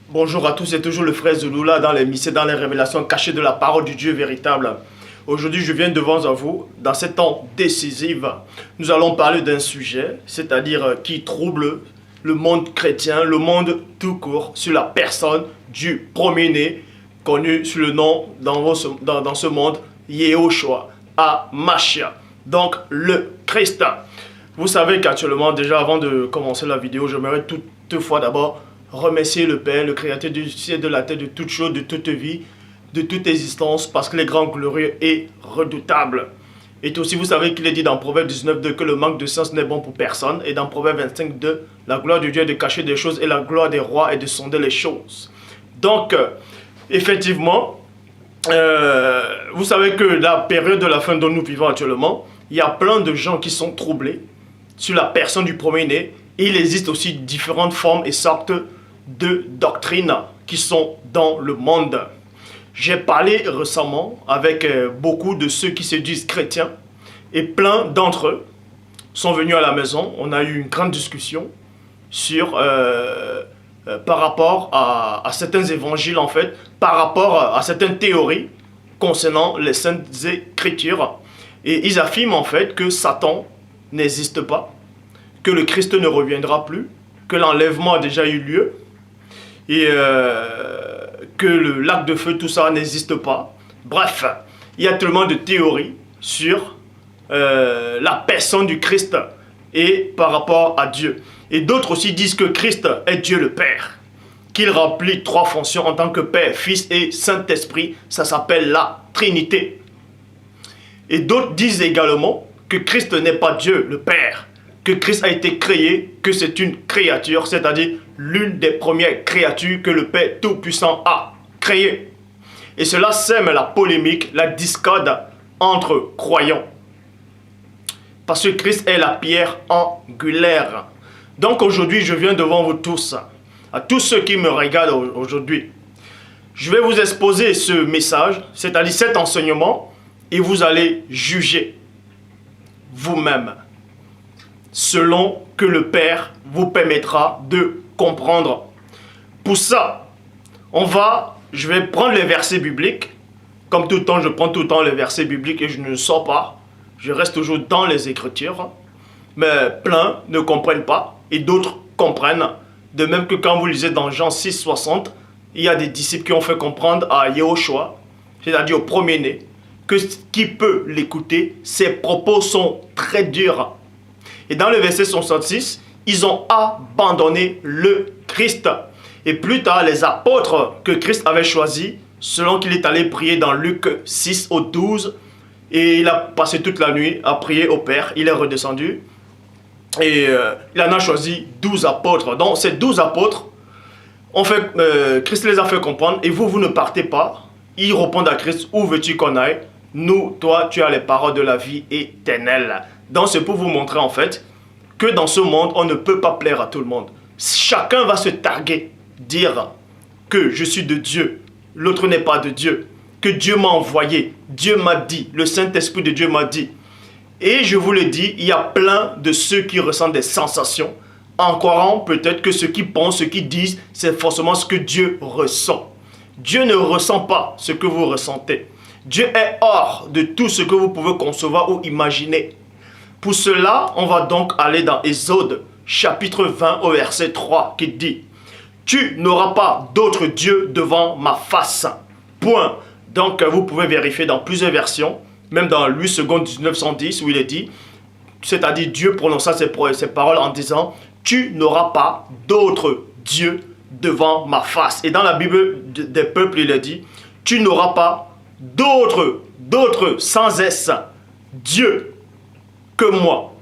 Bonjour à tous, c'est toujours le frère Zouloula dans les mystères, dans les révélations cachées de la parole du Dieu véritable. Aujourd'hui, je viens devant vous, dans ce temps décisif, nous allons parler d'un sujet, c'est-à-dire qui trouble le monde chrétien, le monde tout court, sur la personne du premier-né, connu sous le nom dans ce monde, Yehoshua, HaMashiach, donc le Christ. Vous savez qu'actuellement, déjà avant de commencer la vidéo, j'aimerais toutefois d'abord remercier le Père, le Créateur du ciel, de la terre, de toute chose, de toute vie, de toute existence, parce qu'il est grand, glorieux et redoutable. Et aussi, vous savez qu'il est dit dans Proverbe 19.2 que le manque de sens n'est bon pour personne. Et dans Proverbe 25.2, la gloire de Dieu est de cacher des choses et la gloire des rois est de sonder les choses. Donc, effectivement, vous savez que la période de la fin dont nous vivons actuellement, il y a plein de gens qui sont troublés sur la personne du premier-né. Il existe aussi différentes formes et sortes de doctrines qui sont dans le monde. J'ai parlé récemment avec beaucoup de ceux qui se disent chrétiens et plein d'entre eux sont venus à la maison. On a eu une grande discussion sur, par rapport à certains évangiles en fait, par rapport à certaines théories concernant les saintes écritures. Et ils affirment en fait que Satan n'existe pas, que le Christ ne reviendra plus, que l'enlèvement a déjà eu lieu, et que le lac de feu, tout ça n'existe pas. Bref, il y a tellement de théories sur la personne du Christ et par rapport à Dieu. Et d'autres aussi disent que Christ est Dieu le Père, qu'il remplit trois fonctions en tant que Père, Fils et Saint-Esprit. Ça s'appelle la Trinité. Et d'autres disent également que Christ n'est pas Dieu le Père, que Christ a été créé, que c'est une créature, c'est-à-dire l'une des premières créatures que le Père Tout-Puissant a créée. Et cela sème la polémique, la discorde entre croyants. Parce que Christ est la pierre angulaire. Donc aujourd'hui, je viens devant vous tous, à tous ceux qui me regardent aujourd'hui. Je vais vous exposer ce message, c'est-à-dire cet enseignement, et vous allez juger vous-même, selon que le Père vous permettra de comprendre. Pour ça, je vais prendre les versets bibliques. Comme tout le temps, je prends tout le temps les versets bibliques et je ne sors pas. Je reste toujours dans les Écritures. Mais plein ne comprennent pas et d'autres comprennent. De même que quand vous lisez dans Jean 6,60, il y a des disciples qui ont fait comprendre à Yehoshua, c'est-à-dire au premier-né, que qui peut l'écouter, ses propos sont très durs. Et dans le verset 66, ils ont abandonné le Christ. Et plus tard, les apôtres que Christ avait choisis, selon qu'il est allé prier dans Luc 6 au 12, et il a passé toute la nuit à prier au Père, il est redescendu, et il en a choisi 12 apôtres. Donc ces 12 apôtres, Christ les a fait comprendre, et vous ne partez pas. Ils répondent à Christ, où veux-tu qu'on aille? Nous, toi, tu as les paroles de la vie éternelle. Donc c'est pour vous montrer en fait que dans ce monde, on ne peut pas plaire à tout le monde. Chacun va se targuer, dire que je suis de Dieu, l'autre n'est pas de Dieu, que Dieu m'a envoyé, Dieu m'a dit, le Saint-Esprit de Dieu m'a dit. Et je vous le dis, il y a plein de ceux qui ressentent des sensations, en croyant peut-être que ce qu'ils pensent, ce qu'ils disent, c'est forcément ce que Dieu ressent. Dieu ne ressent pas ce que vous ressentez. Dieu est hors de tout ce que vous pouvez concevoir ou imaginer. Pour cela, on va donc aller dans Exode, chapitre 20, au verset 3, qui dit « Tu n'auras pas d'autre Dieu devant ma face. » Point. Donc, vous pouvez vérifier dans plusieurs versions, même dans 8 secondes 1910, où il est dit, c'est-à-dire Dieu prononça ses paroles en disant « Tu n'auras pas d'autre Dieu devant ma face. » Et dans la Bible des peuples, il est dit « Tu n'auras pas d'autre sans S, Dieu que moi. »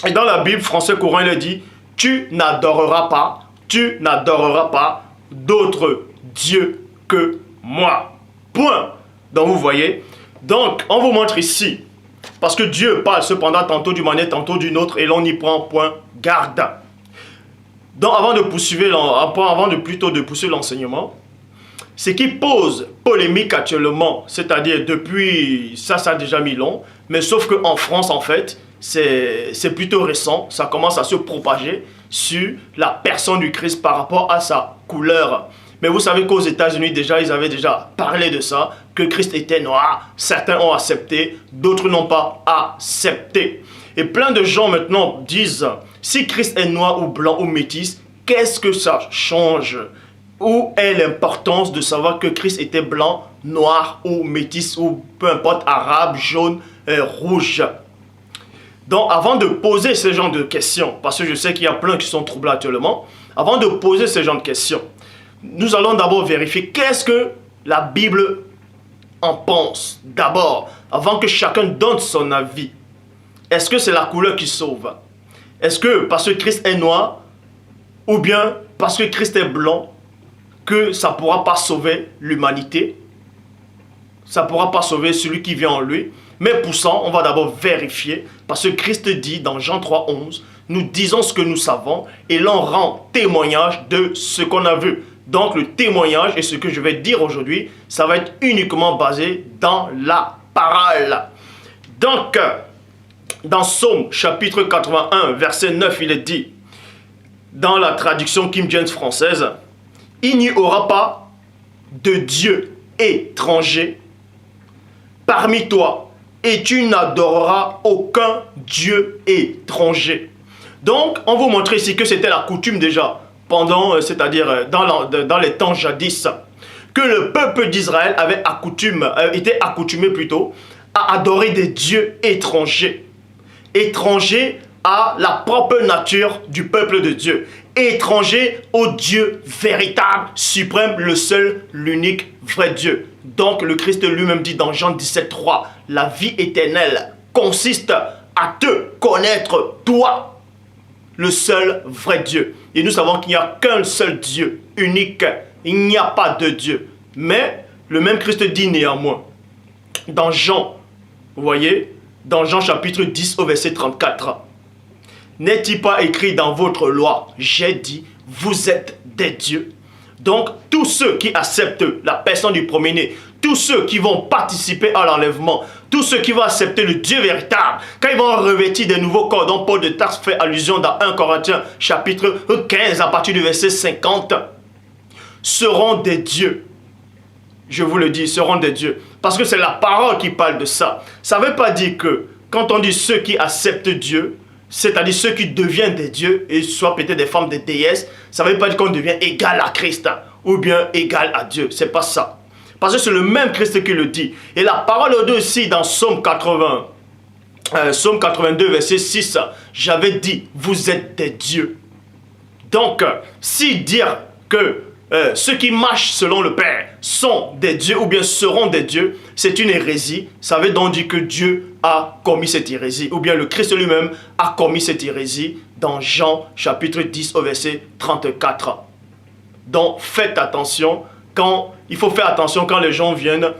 Et dans la Bible français courant, il dit « Tu n'adoreras pas d'autre Dieu que moi. » Point. Donc vous voyez. Donc on vous montre ici, parce que Dieu parle cependant tantôt d'une manière, tantôt d'une autre, et l'on n'y prend point garde. Donc avant de poursuivre l'enseignement, ce qui pose polémique actuellement, c'est-à-dire depuis, ça a déjà mis long, mais sauf qu'en France, en fait, c'est plutôt récent, ça commence à se propager, sur la personne du Christ par rapport à sa couleur. Mais vous savez qu'aux États-Unis, déjà, ils avaient déjà parlé de ça, que Christ était noir. Certains ont accepté, d'autres n'ont pas accepté. Et plein de gens maintenant disent, si Christ est noir ou blanc ou métis, qu'est-ce que ça change? Où est l'importance de savoir que Christ était blanc, noir ou métis ou peu importe, arabe, jaune, rouge? Donc avant de poser ce genre de questions, parce que je sais qu'il y a plein qui sont troublés actuellement, avant de poser ce genre de questions, nous allons d'abord vérifier qu'est-ce que la Bible en pense. D'abord, avant que chacun donne son avis. Est-ce que c'est la couleur qui sauve? Est-ce que parce que Christ est noir, ou bien parce que Christ est blanc, que ça ne pourra pas sauver l'humanité? Ça ne pourra pas sauver celui qui vient en lui. Mais pour ça, on va d'abord vérifier, parce que Christ dit dans Jean 3,11, nous disons ce que nous savons, et l'on rend témoignage de ce qu'on a vu. Donc le témoignage et ce que je vais dire aujourd'hui, ça va être uniquement basé dans la parole. Donc, dans Psaume chapitre 81, verset 9, il est dit, dans la traduction King James française, « Il n'y aura pas de Dieu étranger parmi toi, et tu n'adoreras aucun Dieu étranger. » Donc, on vous montre ici que c'était la coutume déjà, pendant, c'est-à-dire dans les temps jadis, que le peuple d'Israël était accoutumé plutôt à adorer des dieux étrangers. Étrangers à la propre nature du peuple de Dieu. Étrangers au Dieu véritable, suprême, le seul, l'unique, vrai Dieu. Donc le Christ lui-même dit dans Jean 17,3, la vie éternelle consiste à te connaître, toi, le seul vrai Dieu. Et nous savons qu'il n'y a qu'un seul Dieu, unique. Il n'y a pas de Dieu. Mais le même Christ dit néanmoins, dans Jean, vous voyez, dans Jean chapitre 10 au verset 34, « N'est-il pas écrit dans votre loi, j'ai dit, vous êtes des dieux ?» Donc, tous ceux qui acceptent la personne du premier-né, tous ceux qui vont participer à l'enlèvement, tous ceux qui vont accepter le Dieu véritable, quand ils vont revêtir des nouveaux corps, dont Paul de Tarse fait allusion dans 1 Corinthiens chapitre 15 à partir du verset 50, seront des dieux. Je vous le dis, seront des dieux. Parce que c'est la parole qui parle de ça. Ça ne veut pas dire que quand on dit ceux qui acceptent Dieu, c'est-à-dire ceux qui deviennent des dieux, et soit peut-être des femmes, des déesses, ça ne veut pas dire qu'on devient égal à Christ, ou bien égal à Dieu. Ce n'est pas ça. Parce que c'est le même Christ qui le dit. Et la parole de Dieu aussi dans Psaume 82, verset 6, j'avais dit, vous êtes des dieux. Donc, si dire que ceux qui marchent selon le Père sont des dieux ou bien seront des dieux, c'est une hérésie. Ça veut donc dire que Dieu a commis cette hérésie, ou bien le Christ lui-même a commis cette hérésie dans Jean chapitre 10 au verset 34. Donc faites attention, il faut faire attention quand les gens viennent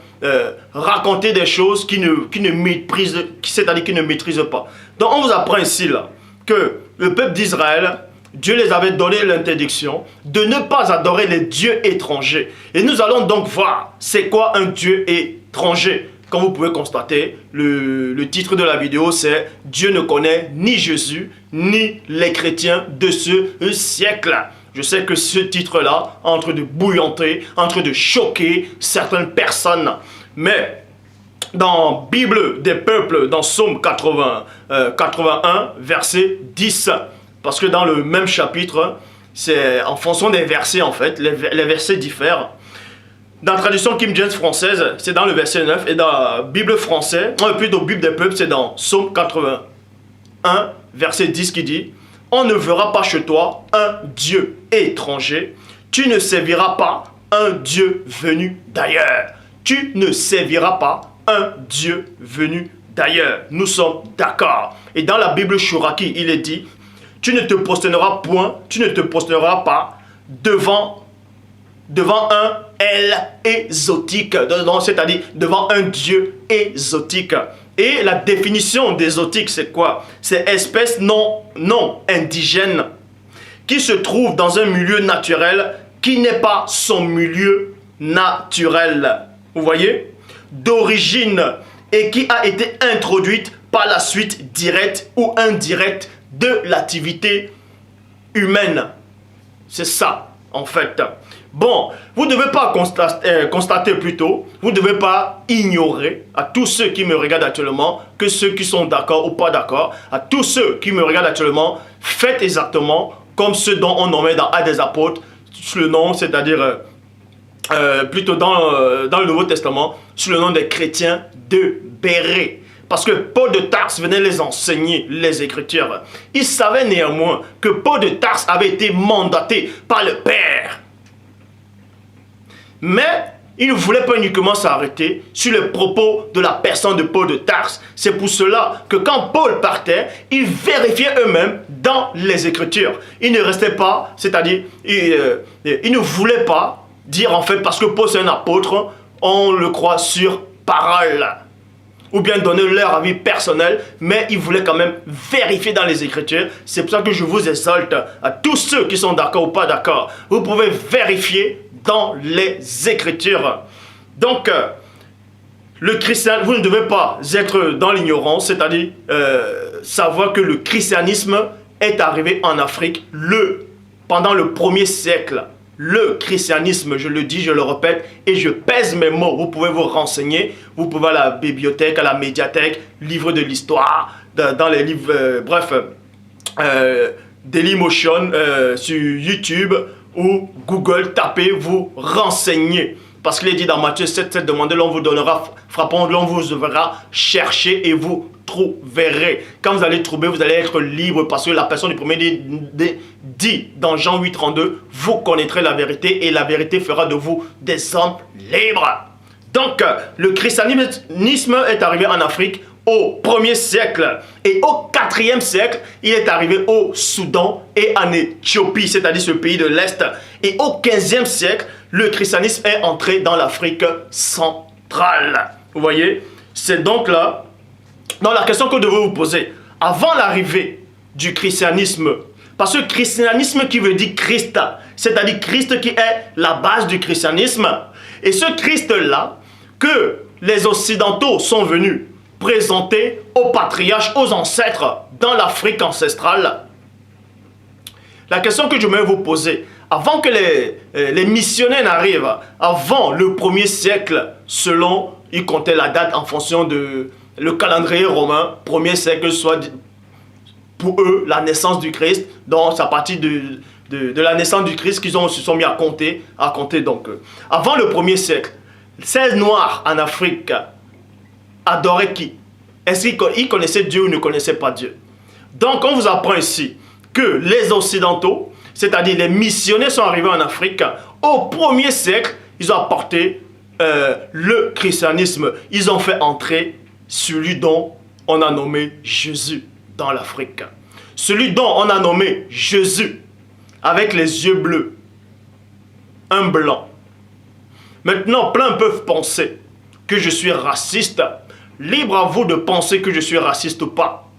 raconter des choses qui ne maîtrisent, c'est-à-dire qui ne maîtrisent pas. Donc on vous apprend ici là, que le peuple d'Israël, Dieu les avait donné l'interdiction de ne pas adorer les dieux étrangers. Et nous allons donc voir c'est quoi un dieu étranger. Comme vous pouvez constater, le titre de la vidéo c'est « Dieu ne connaît ni Jésus, ni les chrétiens de ce siècle ». Je sais que ce titre-là est en train de bouillanter, en train de choquer certaines personnes. Mais dans Bible des peuples, dans Psaume 81, verset 10, parce que dans le même chapitre, c'est en fonction des versets en fait, les versets diffèrent. Dans la traduction King James française, c'est dans le verset 9, et dans la Bible française, plutôt Bible des peuples, c'est dans Psaume 81, verset 10 qui dit « On ne verra pas chez toi un Dieu étranger, tu ne serviras pas un Dieu venu d'ailleurs. » Tu ne serviras pas un Dieu venu d'ailleurs. Nous sommes d'accord. Et dans la Bible Chouraki, il est dit « Tu ne te prosterneras point, tu ne te prosterneras pas devant un El exotique, c'est-à-dire devant un Dieu exotique. » Et la définition d'exotique, c'est quoi? C'est espèce non indigène qui se trouve dans un milieu naturel qui n'est pas son milieu naturel. Vous voyez? D'origine et qui a été introduite par la suite directe ou indirecte de l'activité humaine. C'est ça, en fait. Bon, vous ne devez pas constater plutôt, vous ne devez pas ignorer à tous ceux qui me regardent actuellement, que ceux qui sont d'accord ou pas d'accord, à tous ceux qui me regardent actuellement, faites exactement comme ceux dont on nommait dans Actes des Apôtres, sous le nom, c'est-à-dire plutôt dans le Nouveau Testament, sous le nom des chrétiens de Bérée. Parce que Paul de Tarse venait les enseigner les Écritures. Il savait néanmoins que Paul de Tarse avait été mandaté par le Père. Mais il ne voulait pas uniquement s'arrêter sur les propos de la personne de Paul de Tarse. C'est pour cela que quand Paul partait, ils vérifiaient eux-mêmes dans les Écritures. Ils ne restaient pas, c'est-à-dire, ils ne voulaient pas dire en fait, parce que Paul c'est un apôtre, on le croit sur parole. Ou bien donner leur avis personnel, mais ils voulaient quand même vérifier dans les Écritures. C'est pour ça que je vous exalte à tous ceux qui sont d'accord ou pas d'accord. Vous pouvez vérifier dans les Écritures. Donc, le christianisme, vous ne devez pas être dans l'ignorance, c'est-à-dire savoir que le christianisme est arrivé en Afrique pendant le 1er siècle. Le christianisme, je le dis, je le répète, et je pèse mes mots. Vous pouvez vous renseigner, vous pouvez à la bibliothèque, à la médiathèque, livre de l'histoire, dans les livres, bref, Dailymotion, sur YouTube ou Google, tapez, vous renseignez. Parce qu'il est dit dans Matthieu 7, demandez, l'on vous donnera, frappons, l'on vous ouvrira, cherchez et vous trouverez. Quand vous allez trouver, vous allez être libre parce que la personne du premier dit dans Jean 8, 32, vous connaîtrez la vérité et la vérité fera de vous des hommes libres. Donc, le christianisme est arrivé en Afrique au 1er siècle et au 4e siècle, il est arrivé au Soudan et en Éthiopie, c'est-à-dire ce pays de l'Est. Et au 15e siècle, le christianisme est entré dans l'Afrique centrale. Vous voyez, c'est donc là, dans la question que vous devez vous poser, avant l'arrivée du christianisme, parce que christianisme qui veut dire Christ, c'est-à-dire Christ qui est la base du christianisme, et ce Christ-là, que les Occidentaux sont venus présenter aux patriarches, aux ancêtres dans l'Afrique ancestrale. La question que je vais vous poser, avant que les missionnaires n'arrivent, avant le 1er siècle, selon, ils comptaient la date en fonction de le calendrier romain, 1er siècle, soit pour eux la naissance du Christ, donc c'est à partir de la naissance du Christ qu'ils se sont mis à compter donc. Avant le 1er siècle, ces Noirs en Afrique adoraient qui? Est-ce qu'ils connaissaient Dieu ou ne connaissaient pas Dieu? Donc on vous apprend ici que les Occidentaux, c'est-à-dire les missionnaires sont arrivés en Afrique, au 1er siècle, ils ont apporté le christianisme. Ils ont fait entrer celui dont on a nommé Jésus dans l'Afrique. Celui dont on a nommé Jésus, avec les yeux bleus, un blanc. Maintenant, plein peuvent penser que je suis raciste. Libre à vous de penser que je suis raciste ou pas.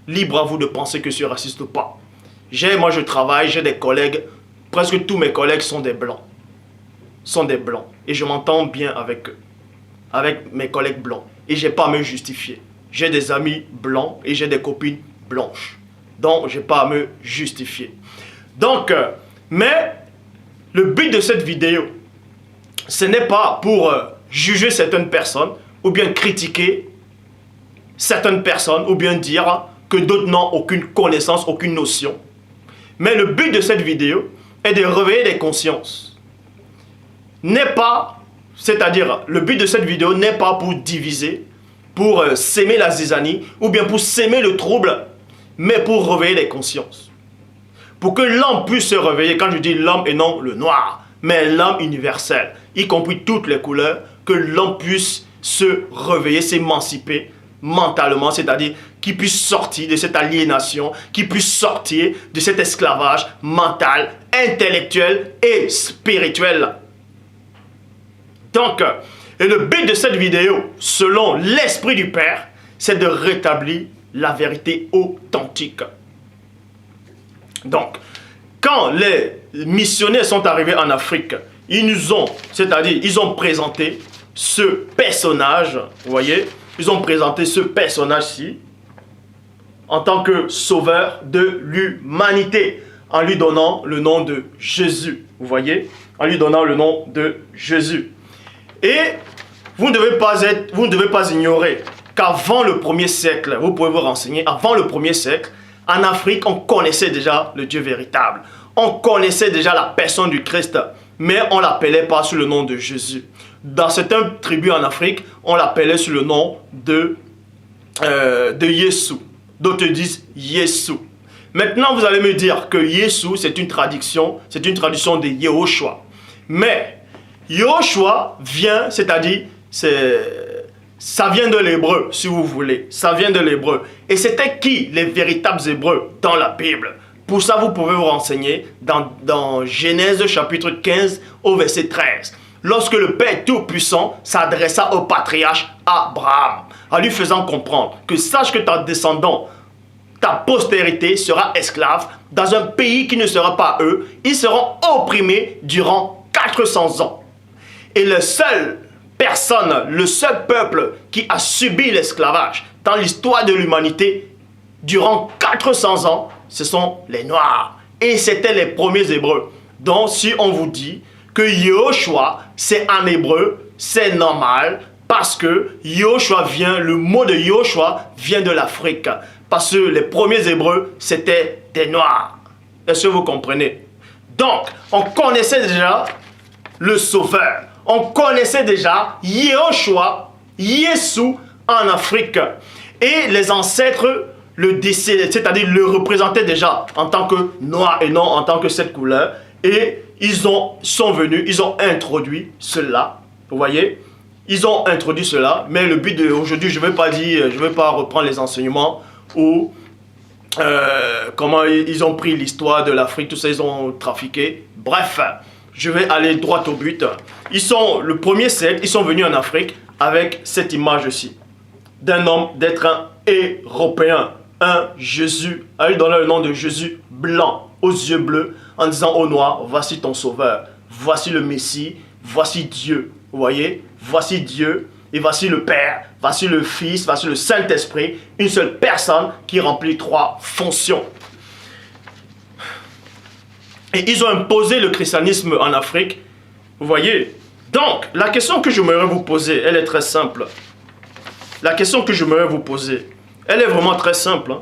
Libre à vous de penser que je suis raciste ou pas. Moi, je travaille, j'ai des collègues. Presque tous mes collègues sont des blancs. Et je m'entends bien avec eux. Avec mes collègues blancs. Et je n'ai pas à me justifier. J'ai des amis blancs et j'ai des copines blanches. Donc, je n'ai pas à me justifier. Donc, mais le but de cette vidéo, ce n'est pas pour juger certaines personnes ou bien critiquer certaines personnes ou bien dire que d'autres n'ont aucune connaissance, aucune notion. Mais le but de cette vidéo est de réveiller les consciences. C'est-à-dire, le but de cette vidéo n'est pas pour diviser, pour s'aimer la zizanie ou bien pour s'aimer le trouble, mais pour réveiller les consciences. Pour que l'homme puisse se réveiller, quand je dis l'homme et non le noir, mais l'homme universel, y compris toutes les couleurs, que l'homme puisse se réveiller, s'émanciper mentalement, c'est-à-dire qu'il puisse sortir de cette aliénation, qu'il puisse sortir de cet esclavage mental, intellectuel et spirituel. Donc, et le but de cette vidéo, selon l'Esprit du Père, c'est de rétablir la vérité authentique. Donc, quand les missionnaires sont arrivés en Afrique, ils ont présenté ce personnage, vous voyez, ils ont présenté ce personnage-ci en tant que sauveur de l'humanité, en lui donnant le nom de Jésus. Vous voyez? En lui donnant le nom de Jésus. Et vous ne devez pas ignorer qu'avant le 1er siècle, vous pouvez vous renseigner, avant le 1er siècle, en Afrique, on connaissait déjà le Dieu véritable. On connaissait déjà la personne du Christ, mais on ne l'appelait pas sous le nom de Jésus. Dans certaines tribus en Afrique, on l'appelait sous le nom de Yesu. D'autres disent Yesu. Maintenant, vous allez me dire que Yesu, c'est une traduction de Yehoshua. Mais Yehoshua vient, c'est-à-dire, ça vient de l'hébreu, si vous voulez. Ça vient de l'hébreu. Et c'était qui les véritables hébreux dans la Bible? Pour ça, vous pouvez vous renseigner dans Genèse chapitre 15 au verset 13. Lorsque le Père Tout-Puissant s'adressa au patriarche Abraham, en lui faisant comprendre que sache que ta descendant, ta postérité sera esclave dans un pays qui ne sera pas eux, ils seront opprimés durant 400 ans. Et le seul peuple qui a subi l'esclavage dans l'histoire de l'humanité durant 400 ans, ce sont les Noirs. Et c'était les premiers Hébreux. Donc si on vous dit que Yehoshua, c'est en hébreu, c'est normal, parce que le mot de Yehoshua vient de l'Afrique. Parce que les premiers Hébreux, c'était des Noirs. Est-ce que vous comprenez? Donc, on connaissait déjà le Sauveur. On connaissait déjà Yehoshua, Yesu en Afrique. Et les ancêtres le décédaient, c'est-à-dire le représentaient déjà en tant que noir et non en tant que cette couleur. Et ils sont venus, ils ont introduit cela. Vous voyez? Ils ont introduit cela. Mais le but d'aujourd'hui, je ne vais pas reprendre les enseignements ou comment ils ont pris l'histoire de l'Afrique, tout ça, ils ont trafiqué. Bref, je vais aller droit au but. Le 1er siècle, ils sont venus en Afrique avec cette image-ci. D'un homme, d'être un Européen, un Jésus, à lui donner le nom de Jésus blanc, aux yeux bleus, en disant aux Noirs, voici ton sauveur, voici le Messie, voici Dieu. Vous voyez? Voici Dieu, et voici le Père, voici le Fils, voici le Saint-Esprit, une seule personne qui remplit 3 fonctions. Et ils ont imposé le christianisme en Afrique. Vous voyez? Donc, la question que j'aimerais vous poser, elle est très simple. La question que j'aimerais vous poser, elle est vraiment très simple.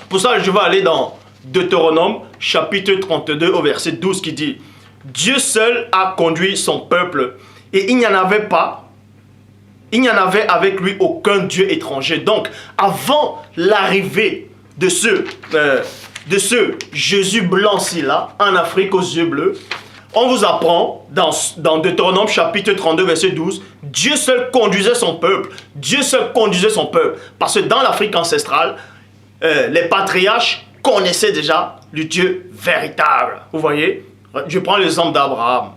Pour ça, je vais aller dans Deutéronome, chapitre 32, au verset 12, qui dit « Dieu seul a conduit son peuple, et il n'y en avait avec lui aucun Dieu étranger. » Donc, avant l'arrivée de ce Jésus blanc-ci là, en Afrique aux yeux bleus, on vous apprend dans Deutéronome chapitre 32 verset 12, Dieu seul conduisait son peuple. Dieu seul conduisait son peuple. Parce que dans l'Afrique ancestrale, les patriarches connaissaient déjà le Dieu véritable. Vous voyez? Je prends l'exemple d'Abraham.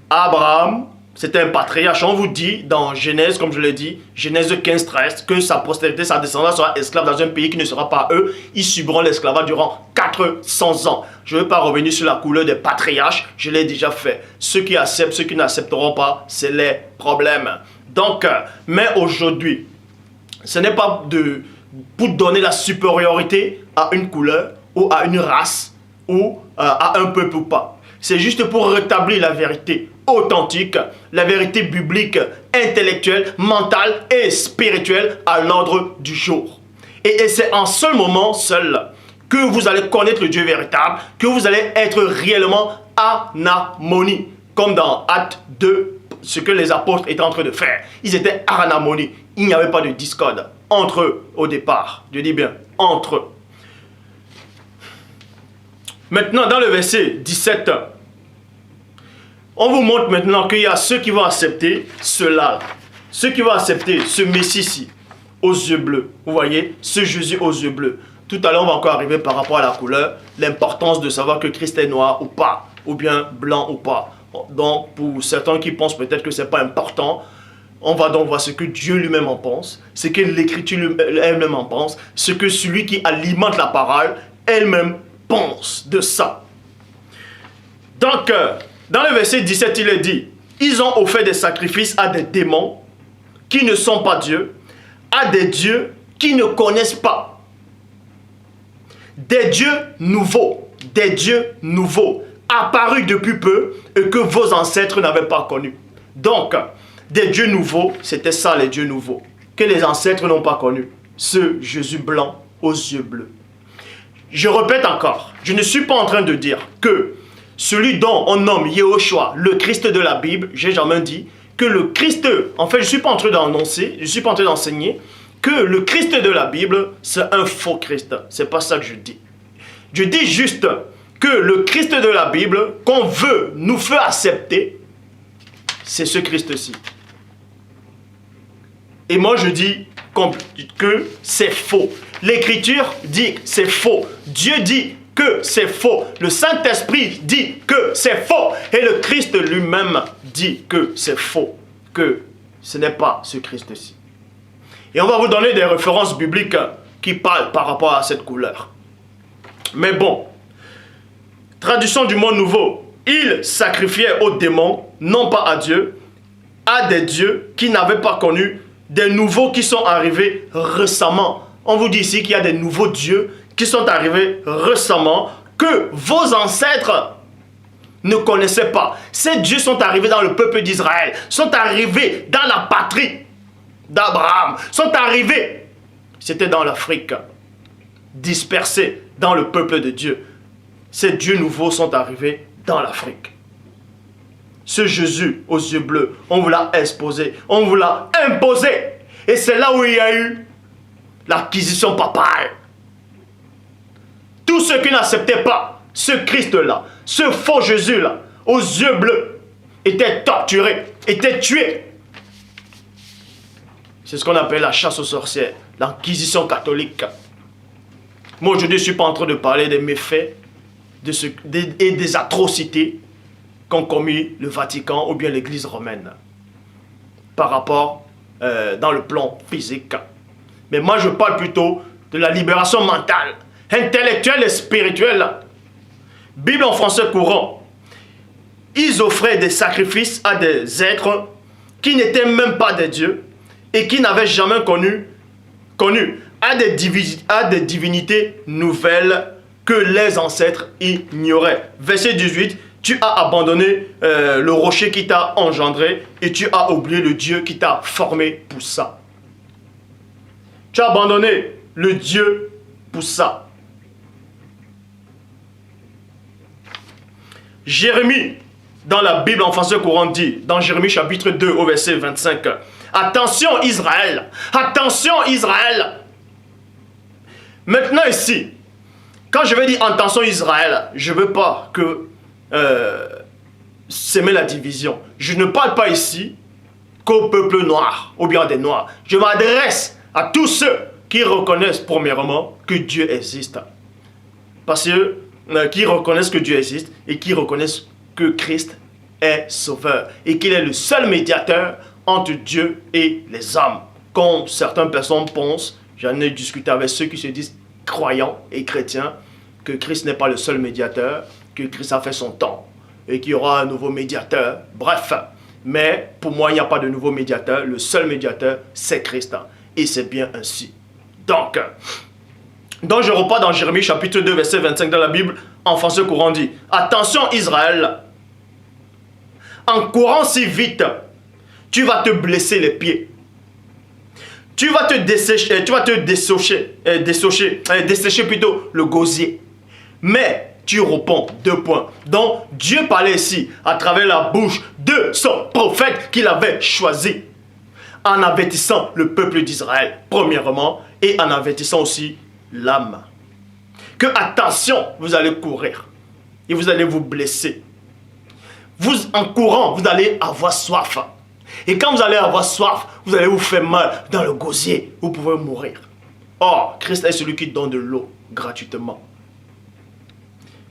Abraham, c'était un patriarche. On vous dit dans Genèse, comme je l'ai dit, Genèse 15, 13, que sa postérité, sa descendance sera esclave dans un pays qui ne sera pas eux. Ils subiront l'esclavage durant 400 ans. Je ne vais pas revenir sur la couleur des patriarches, je l'ai déjà fait. Ceux qui acceptent, ceux qui n'accepteront pas, c'est les problèmes. Donc, mais aujourd'hui, ce n'est pas pour donner la supériorité à une couleur ou à une race ou à un peuple ou pas. C'est juste pour rétablir la vérité authentique, la vérité biblique, intellectuelle, mentale et spirituelle à l'ordre du jour. Et c'est en ce moment seul que vous allez connaître le Dieu véritable, que vous allez être réellement en harmonie, comme dans Actes 2, ce que les apôtres étaient en train de faire. Ils étaient en harmonie. Il n'y avait pas de discorde entre eux au départ. Je dis bien, entre eux. Maintenant, dans le verset 17, on vous montre maintenant qu'il y a ceux qui vont accepter cela. Ceux qui vont accepter ce Messie-ci aux yeux bleus. Vous voyez, ce Jésus aux yeux bleus. Tout à l'heure, on va encore arriver par rapport à la couleur, l'importance de savoir que Christ est noir ou pas, ou bien blanc ou pas. Donc, pour certains qui pensent peut-être que ce n'est pas important, on va donc voir ce que Dieu lui-même en pense, ce que l'Écriture elle-même en pense, ce que celui qui alimente la parole elle-même pense de ça. Donc, dans le verset 17, il est dit, ils ont offert des sacrifices à des démons qui ne sont pas Dieu, à des dieux qui ne connaissent pas. Des dieux nouveaux. des dieux nouveaux, apparus depuis peu et que vos ancêtres n'avaient pas connus. Donc, des dieux nouveaux, c'était ça les dieux nouveaux, que les ancêtres n'ont pas connus. Ce Jésus blanc aux yeux bleus. Je répète encore, je ne suis pas en train de dire que celui dont on nomme Yehoshua, le Christ de la Bible, j'ai jamais dit que le Christ, en fait je ne suis pas en train d'annoncer, je ne suis pas en train d'enseigner que le Christ de la Bible, c'est un faux Christ. C'est pas ça que je dis. Je dis juste que le Christ de la Bible, qu'on veut, nous fait accepter, c'est ce Christ-ci. Et moi je dis que c'est faux. L'Écriture dit que c'est faux. Dieu dit que c'est faux. Le Saint-Esprit dit que c'est faux. Et le Christ lui-même dit que c'est faux. Que ce n'est pas ce Christ-ci. Et on va vous donner des références bibliques qui parlent par rapport à cette couleur. Mais bon, traduction du mot nouveau. Il sacrifiait aux démons, non pas à Dieu, à des dieux qui n'avaient pas connu, des nouveaux qui sont arrivés récemment. On vous dit ici qu'il y a des nouveaux dieux qui sont arrivés récemment, que vos ancêtres ne connaissaient pas. Ces dieux sont arrivés dans le peuple d'Israël, sont arrivés dans la patrie d'Abraham, sont arrivés, c'était dans l'Afrique, dispersés dans le peuple de Dieu. Ces dieux nouveaux sont arrivés dans l'Afrique. Ce Jésus aux yeux bleus, on vous l'a exposé, on vous l'a imposé. Et c'est là où il y a eu l'acquisition papale. Tous ceux qui n'acceptaient pas ce Christ-là, ce faux Jésus-là, aux yeux bleus, étaient torturés, étaient tués. C'est ce qu'on appelle la chasse aux sorcières, l'acquisition catholique. Moi aujourd'hui, je ne suis pas en train de parler des méfaits et des atrocités qu'ont commis le Vatican ou bien l'Église romaine par rapport dans le plan physique. Mais moi je parle plutôt de la libération mentale, intellectuelle et spirituelle. Bible en français courant. Ils offraient des sacrifices à des êtres qui n'étaient même pas des dieux et qui n'avaient jamais connu à des divinités nouvelles que les ancêtres ignoraient. Verset 18. Tu as abandonné le rocher qui t'a engendré et tu as oublié le Dieu qui t'a formé pour ça. Tu as abandonné le Dieu pour ça. Jérémie, dans la Bible en français courant dit, dans Jérémie chapitre 2 au verset 25, attention Israël, attention Israël. Maintenant ici, quand je vais dire attention Israël, je ne veux pas que s'aimer la division. Je ne parle pas ici qu'au peuple noir ou bien des noirs. Je m'adresse à tous ceux qui reconnaissent premièrement que Dieu existe. Parce que qui reconnaissent que Dieu existe et qui reconnaissent que Christ est sauveur et qu'il est le seul médiateur entre Dieu et les hommes. Comme certaines personnes pensent, j'en ai discuté avec ceux qui se disent croyants et chrétiens, que Christ n'est pas le seul médiateur, que Christ a fait son temps et qu'il y aura un nouveau médiateur. Bref, mais pour moi, il n'y a pas de nouveau médiateur. Le seul médiateur, c'est Christ. Et c'est bien ainsi. Donc je repars dans Jérémie chapitre 2, verset 25 dans la Bible, en français courant dit, attention Israël, en courant si vite, tu vas te blesser les pieds. Tu vas te dessécher plutôt le gosier. Mais tu réponds, 2 points. Donc Dieu parlait ici à travers la bouche de son prophète qu'il avait choisi, en avertissant le peuple d'Israël, premièrement, et en avertissant aussi l'âme. Que attention, vous allez courir et vous allez vous blesser. En courant, vous allez avoir soif. Et quand vous allez avoir soif, vous allez vous faire mal dans le gosier. Vous pouvez mourir. Or, Christ est celui qui donne de l'eau gratuitement.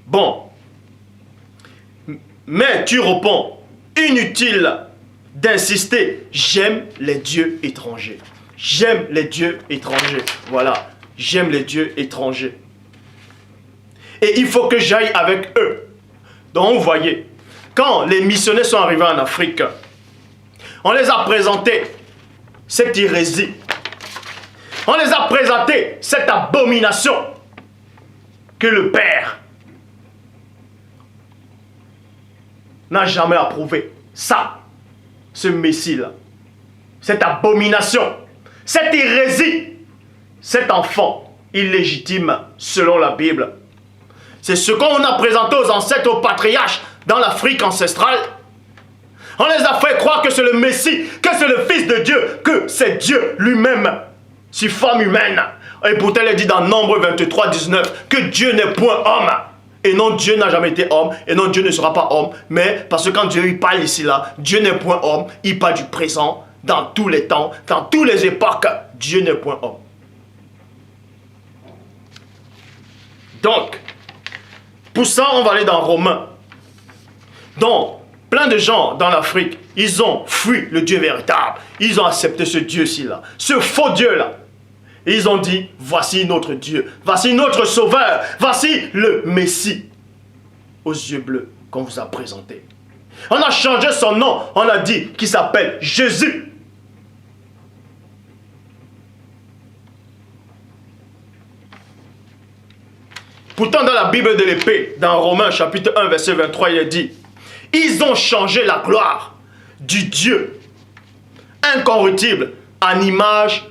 Bon. Mais tu réponds, inutile d'insister. J'aime les dieux étrangers. J'aime les dieux étrangers. Voilà. J'aime les dieux étrangers. Et il faut que j'aille avec eux. Donc, vous voyez, quand les missionnaires sont arrivés en Afrique, on les a présenté cette hérésie. On les a présenté cette abomination que le Père n'a jamais approuvé ça, ce Messie-là, cette abomination, cette hérésie, cet enfant illégitime selon la Bible. C'est ce qu'on a présenté aux ancêtres, aux patriarches dans l'Afrique ancestrale. On les a fait croire que c'est le Messie, que c'est le Fils de Dieu, que c'est Dieu lui-même, sur forme humaine. Et pourtant, il est dit dans Nombre 23, 19, que Dieu n'est point homme. Et non, Dieu n'a jamais été homme, et non, Dieu ne sera pas homme. Mais parce que quand Dieu il parle ici, là, Dieu n'est point homme, il parle du présent, dans tous les temps, dans toutes les époques, Dieu n'est point homme. Donc, pour ça, on va aller dans Romains. Donc, plein de gens dans l'Afrique, ils ont fui le Dieu véritable. Ils ont accepté ce Dieu-ci là, ce faux Dieu-là. Et ils ont dit, voici notre Dieu, voici notre Sauveur, voici le Messie aux yeux bleus qu'on vous a présenté. On a changé son nom, on a dit qu'il s'appelle Jésus. Pourtant dans la Bible de l'épée, dans Romains chapitre 1 verset 23, il est dit, ils ont changé la gloire du Dieu incorruptible en image,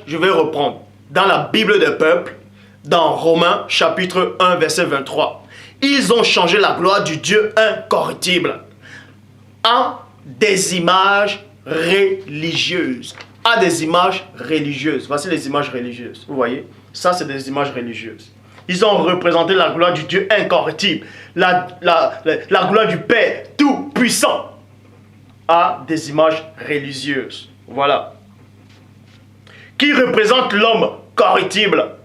je vais reprendre. Dans la Bible des peuples, dans Romains chapitre 1 verset 23, ils ont changé la gloire du Dieu incorruptible en des images religieuses. À des images religieuses. Voici les images religieuses. Vous voyez? Ça, c'est des images religieuses. Ils ont représenté la gloire du Dieu incorruptible, la gloire du Père tout-puissant à des images religieuses. Voilà. Qui représente l'homme corruptible?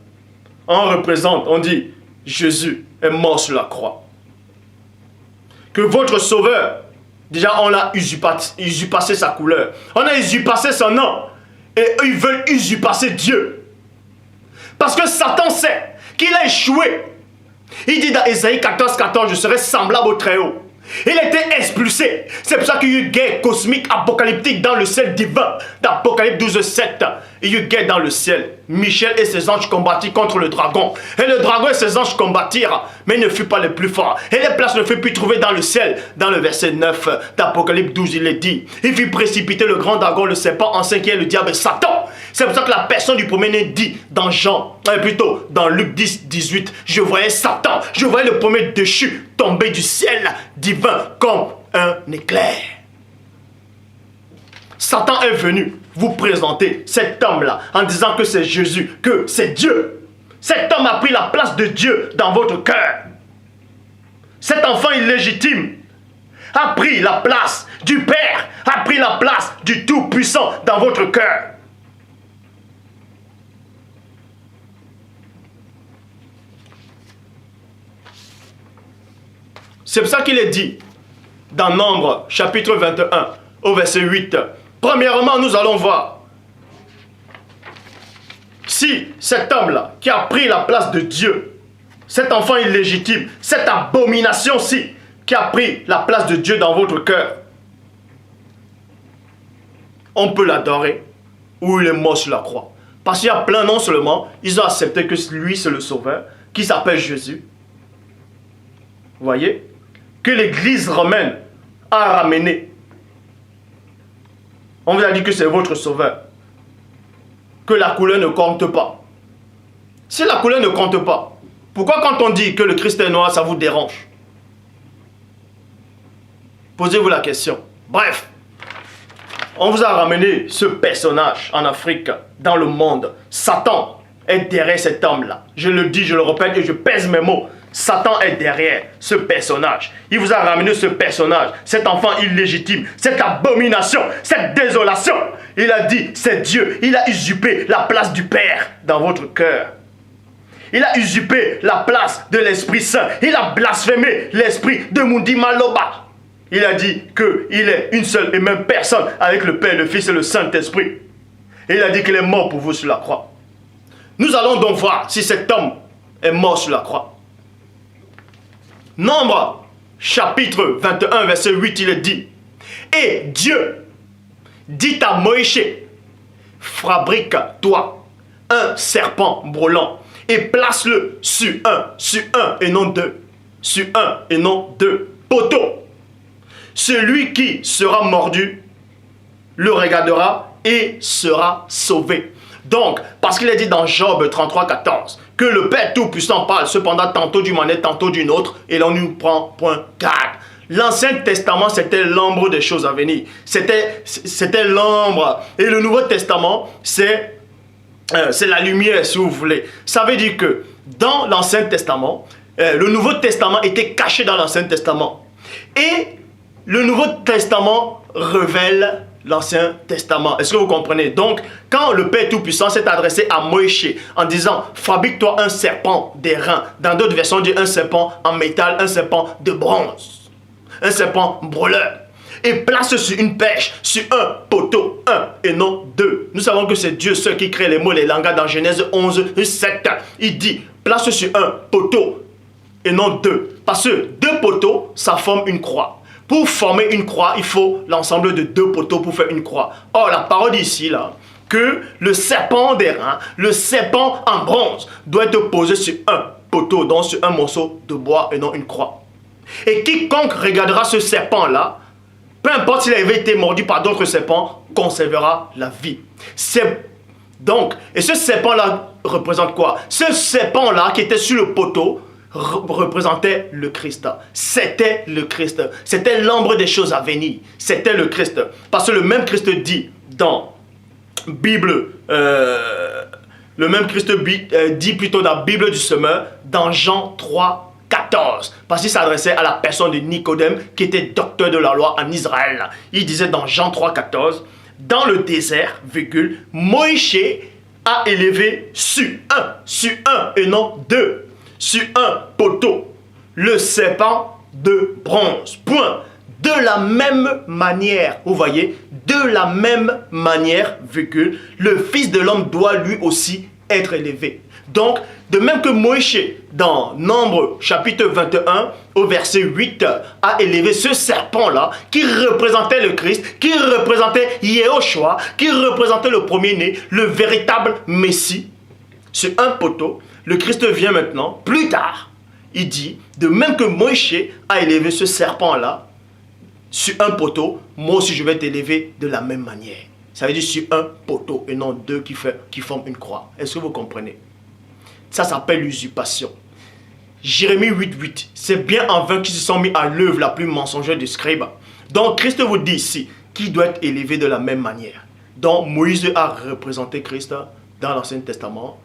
On dit, Jésus est mort sur la croix. Que votre Sauveur, déjà on a usurpé sa couleur. On a usurpé son nom. Et eux, ils veulent usurper Dieu. Parce que Satan sait qu'il a échoué. Il dit dans Ésaïe 14, 14, je serai semblable au Très-Haut. Il était expulsé. C'est pour ça qu'il y a eu une guerre cosmique apocalyptique dans le ciel divin. D'Apocalypse 12, 7. Il y a eu une guerre dans le ciel. Michel et ses anges combattirent contre le dragon. Et le dragon et ses anges combattirent. Mais il ne fut pas le plus fort. Et les places ne furent plus trouvées dans le ciel. Dans le verset 9 d'Apocalypse 12, il est dit. Il fit précipiter le grand dragon, le serpent ancien qui est le diable et Satan. C'est pour ça que la personne du premier-né dit dans plutôt dans Luc 10, 18, je voyais Satan, je voyais le premier déchu tomber du ciel divin comme un éclair. Satan est venu vous présenter cet homme-là en disant que c'est Jésus, que c'est Dieu. Cet homme a pris la place de Dieu dans votre cœur. Cet enfant illégitime a pris la place du Père, a pris la place du Tout-Puissant dans votre cœur. C'est pour ça qu'il est dit dans Nombre chapitre 21 au verset 8. Premièrement, nous allons voir si cet homme-là qui a pris la place de Dieu, cet enfant illégitime, cette abomination-ci qui a pris la place de Dieu dans votre cœur, on peut l'adorer ou il est mort sur la croix. Parce qu'il y a plein non seulement, ils ont accepté que lui c'est le Sauveur, qui s'appelle Jésus. Vous voyez? Que l'église romaine a ramené. On vous a dit que c'est votre Sauveur. Que la couleur ne compte pas. Si la couleur ne compte pas, pourquoi quand on dit que le Christ est noir, ça vous dérange? Posez-vous la question. Bref, on vous a ramené ce personnage en Afrique, dans le monde. Satan est derrière cet homme-là. Je le dis, je le répète et je pèse mes mots. Satan est derrière ce personnage. Il vous a ramené ce personnage, cet enfant illégitime, cette abomination, cette désolation. Il a dit, c'est Dieu. Il a usurpé la place du Père dans votre cœur. Il a usurpé la place de l'Esprit Saint. Il a blasphémé l'esprit de Mundi Maloba. Il a dit qu'il est une seule et même personne avec le Père, le Fils et le Saint-Esprit. Et il a dit qu'il est mort pour vous sur la croix. Nous allons donc voir si cet homme est mort sur la croix. Nombre, chapitre 21, verset 8, il est dit, et Dieu dit à Moïse, fabrique-toi un serpent brûlant et place-le sur un et non deux. sur un et non deux poteaux. Celui qui sera mordu le regardera et sera sauvé. Donc, parce qu'il est dit dans Job 33, 14, que le Père Tout-Puissant parle cependant tantôt d'une manière, tantôt d'une autre, et l'on nous prend point garde. L'Ancien Testament, c'était l'ombre des choses à venir. C'était l'ombre. Et le Nouveau Testament, c'est la lumière, si vous voulez. Ça veut dire que dans l'Ancien Testament, le Nouveau Testament était caché dans l'Ancien Testament. Et le Nouveau Testament révèle l'Ancien Testament. Est-ce que vous comprenez? Donc, quand le Père Tout-Puissant s'est adressé à Moïse en disant « Fabrique-toi un serpent d'airain », dans d'autres versions, on dit un serpent en métal, un serpent de bronze, un serpent brûleur, et place sur une perche, sur un poteau, un et non deux. Nous savons que c'est Dieu seul qui crée les mots, les langages dans Genèse 11, 7. Il dit « Place sur un poteau et non deux ». Parce que deux poteaux, ça forme une croix. Pour former une croix, il faut l'ensemble de deux poteaux pour faire une croix. Or, la parole ici, là, que le serpent d'airain, le serpent en bronze, doit être posé sur un poteau, donc sur un morceau de bois et non une croix. Et quiconque regardera ce serpent-là, peu importe s'il avait été mordu par d'autres serpents, conservera la vie. Donc, et ce serpent-là représente quoi? Ce serpent-là qui était sur le poteau, représentait le Christ. C'était le Christ. C'était l'ombre des choses à venir. C'était le Christ. Parce que le même Christ dit dans Bible, le même Christ dit plutôt dans la Bible du Semeur, dans Jean 3, 14. Parce qu'il s'adressait à la personne de Nicodème, qui était docteur de la loi en Israël. Il disait dans Jean 3, 14, dans le désert, virgule, Moïse a élevé sur un et non deux. Sur un poteau, le serpent de bronze. Point. De la même manière, vous voyez, de la même manière, virgule, le Fils de l'homme doit lui aussi être élevé. Donc, de même que Moïse, dans Nombre chapitre 21, au verset 8, a élevé ce serpent-là, qui représentait le Christ, qui représentait Yehoshua, qui représentait le premier-né, le véritable Messie, sur un poteau. Le Christ vient maintenant, plus tard, il dit, de même que Moïse a élevé ce serpent-là sur un poteau, moi aussi je vais t'élever de la même manière. Ça veut dire sur un poteau et non deux qui forment une croix. Est-ce que vous comprenez? Ça s'appelle l'usurpation. Jérémie 8.8, c'est bien en vain qu'ils se sont mis à l'œuvre la plus mensongère du scribe. Donc Christ vous dit ici qu'il doit être élevé de la même manière. Donc Moïse a représenté Christ dans l'Ancien Testament,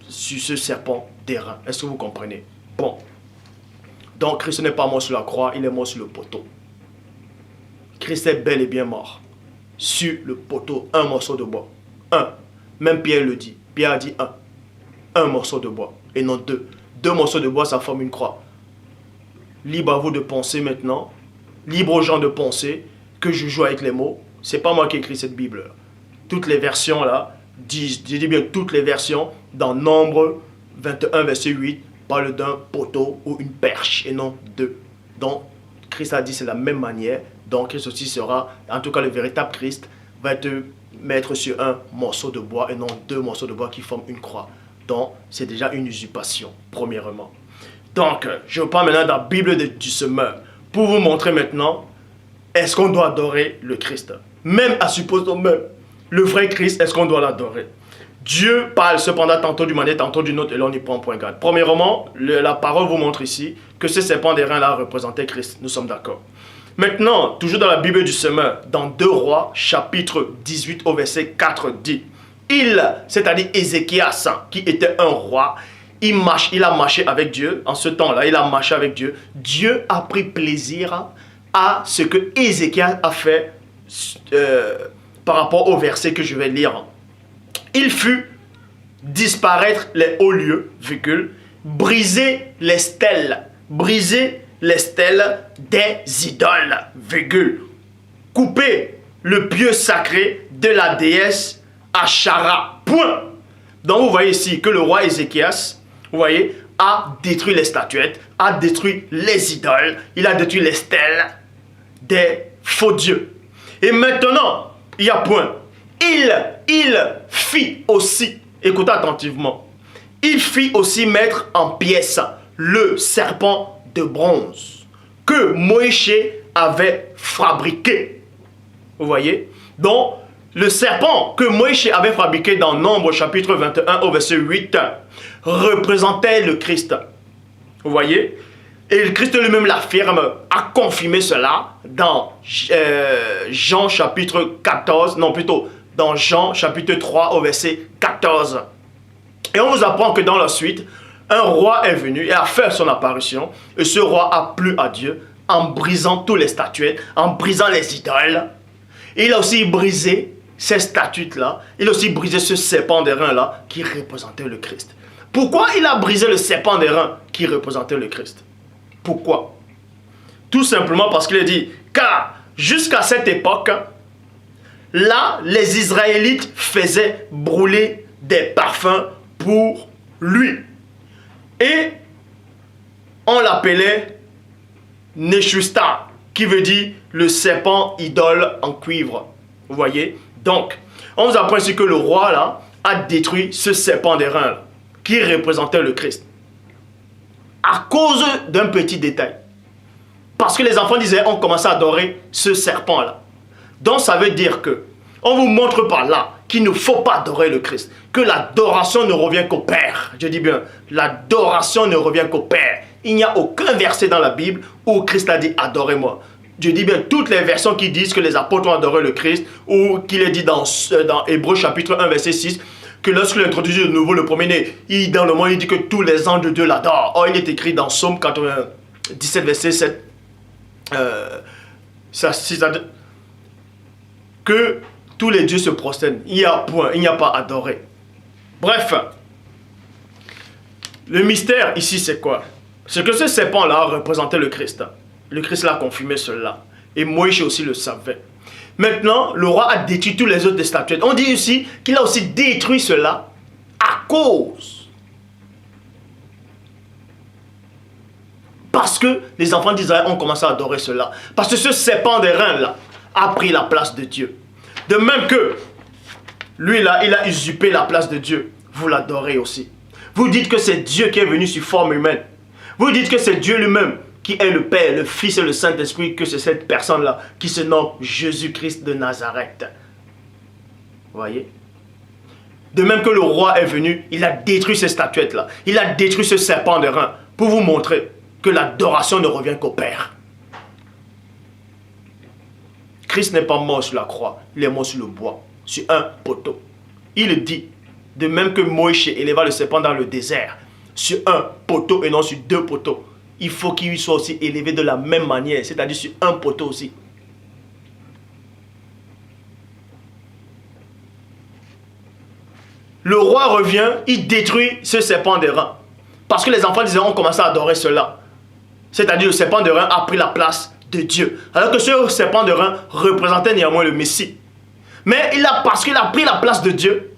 sur ce serpent d'airain. Est-ce que vous comprenez? Bon. Donc Christ n'est pas mort sur la croix, il est mort sur le poteau. Christ est bel et bien mort. Sur le poteau, un morceau de bois. Un. Même Pierre le dit. Pierre a dit un. Un morceau de bois. Et non deux. Deux morceaux de bois, ça forme une croix. Libre à vous de penser maintenant. Libre aux gens de penser que je joue avec les mots. C'est pas moi qui ai écrit cette Bible. Toutes les versions là, je dis bien toutes les versions, dans Nombre 21, verset 8, parle d'un poteau ou une perche et non deux. Donc, Christ a dit c'est la même manière. Donc, Christ aussi sera, en tout cas le véritable Christ, va te mettre sur un morceau de bois et non deux morceaux de bois qui forment une croix. Donc, c'est déjà une usurpation, premièrement. Donc, je parle maintenant dans la Bible du Semeur pour vous montrer maintenant, est-ce qu'on doit adorer le Christ? Même à supposer même le vrai Christ, est-ce qu'on doit l'adorer? Dieu parle cependant tantôt d'une manière, tantôt d'une autre, et là on y prend point garde. Premièrement, la parole vous montre ici que ce serpent d'airain-là représentait Christ. Nous sommes d'accord. Maintenant, toujours dans la Bible du Semeur, dans 2 Rois, chapitre 18 au verset 4, dit, c'est-à-dire Ézéchias, qui était un roi, il a marché avec Dieu. En ce temps-là, il a marché avec Dieu. Dieu a pris plaisir à ce que Ézéchias a fait par rapport au verset que je vais lire. Il fut disparaître les hauts lieux, virgule, briser les stèles des idoles, virgule, couper le pieu sacré de la déesse Ashara, point. Donc vous voyez ici que le roi Ézéchias, vous voyez, a détruit les statuettes, a détruit les idoles, il a détruit les stèles des faux dieux. Et maintenant, il y a point. Il fit aussi, écoutez attentivement, il fit aussi mettre en pièces le serpent de bronze que Moïse avait fabriqué. Vous voyez? Donc, le serpent que Moïse avait fabriqué dans Nombre chapitre 21 au verset 8 représentait le Christ. Vous voyez? Et le Christ lui-même l'affirme, a confirmé cela dans Jean chapitre 14, non plutôt dans Jean chapitre 3 au verset 14. Et on vous apprend que dans la suite, un roi est venu et a fait son apparition. Et ce roi a plu à Dieu en brisant tous les statuettes, en brisant les idoles. Et il a aussi brisé ces statues-là. Il a aussi brisé ce serpent d'airain-là qui représentait le Christ. Pourquoi il a brisé le serpent d'airain qui représentait le Christ? Pourquoi? Tout simplement parce qu'il a dit, car jusqu'à cette époque, là, les Israélites faisaient brûler des parfums pour lui. Et on l'appelait Neshusta, qui veut dire le serpent idole en cuivre. Vous voyez? Donc, on nous apprend ici que le roi là a détruit ce serpent d'airain qui représentait le Christ. À cause d'un petit détail. Parce que les enfants d'Israël ont commencé à adorer ce serpent-là. Donc ça veut dire que on vous montre par là qu'il ne faut pas adorer le Christ. Que l'adoration ne revient qu'au Père. Je dis bien, l'adoration ne revient qu'au Père. Il n'y a aucun verset dans la Bible où Christ a dit « adorez-moi ». Je dis bien, toutes les versions qui disent que les apôtres ont adoré le Christ, ou qu'il est dit dans Hébreux chapitre 1 verset 6, que lorsqu'il introduit de nouveau le premier-né, dans le monde, il dit que tous les anges de Dieu l'adorent. Or, il est écrit dans Psaume 17 verset 7, que tous les dieux se prosternent. Il n'y a point, il n'y a pas adoré. Bref, le mystère ici c'est quoi? C'est que ce serpent-là représentait le Christ. Le Christ l'a confirmé cela. Et Moïse aussi le savait. Maintenant, le roi a détruit tous les autres des statuettes. On dit aussi qu'il a aussi détruit cela à cause. Parce que les enfants d'Israël ont commencé à adorer cela. Parce que ce serpent d'airain-là a pris la place de Dieu. De même que lui-là, il a usurpé la place de Dieu. Vous l'adorez aussi. Vous dites que c'est Dieu qui est venu sur forme humaine. Vous dites que c'est Dieu lui-même qui est le Père, le Fils et le Saint-Esprit, que c'est cette personne-là qui se nomme Jésus-Christ de Nazareth. Vous voyez? De même que le roi est venu, il a détruit ces statuettes-là. Il a détruit ce serpent d'airain pour vous montrer que l'adoration ne revient qu'au Père. Christ n'est pas mort sur la croix, il est mort sur le bois, sur un poteau. Il dit, de même que Moïse éleva le serpent dans le désert, sur un poteau et non sur deux poteaux. Il faut qu'il soit aussi élevé de la même manière, c'est-à-dire sur un poteau aussi. Le roi revient, il détruit ce serpent d'airain. Parce que les enfants d'Israël ont commencé à adorer cela. C'est-à-dire le serpent d'airain a pris la place de Dieu. Alors que ce serpent d'airain représentait néanmoins le Messie. Mais parce qu'il a pris la place de Dieu,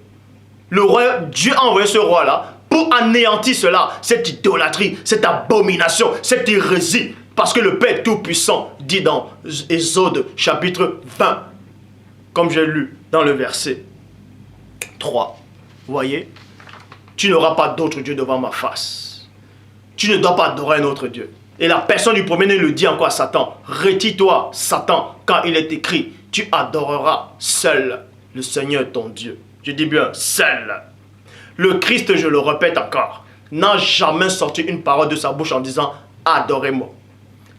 Dieu a envoyé ce roi-là pour anéantir cela, cette idolâtrie, cette abomination, cette hérésie. Parce que le Père Tout-Puissant dit dans Exode chapitre 20, comme j'ai lu dans le verset 3, vous voyez, tu n'auras pas d'autre Dieu devant ma face. Tu ne dois pas adorer un autre Dieu. Et la personne du premier-né le dit encore à Satan, retire-toi Satan, car il est écrit, tu adoreras seul le Seigneur ton Dieu. Je dis bien seul. Le Christ, je le répète encore, n'a jamais sorti une parole de sa bouche en disant « adorez-moi ».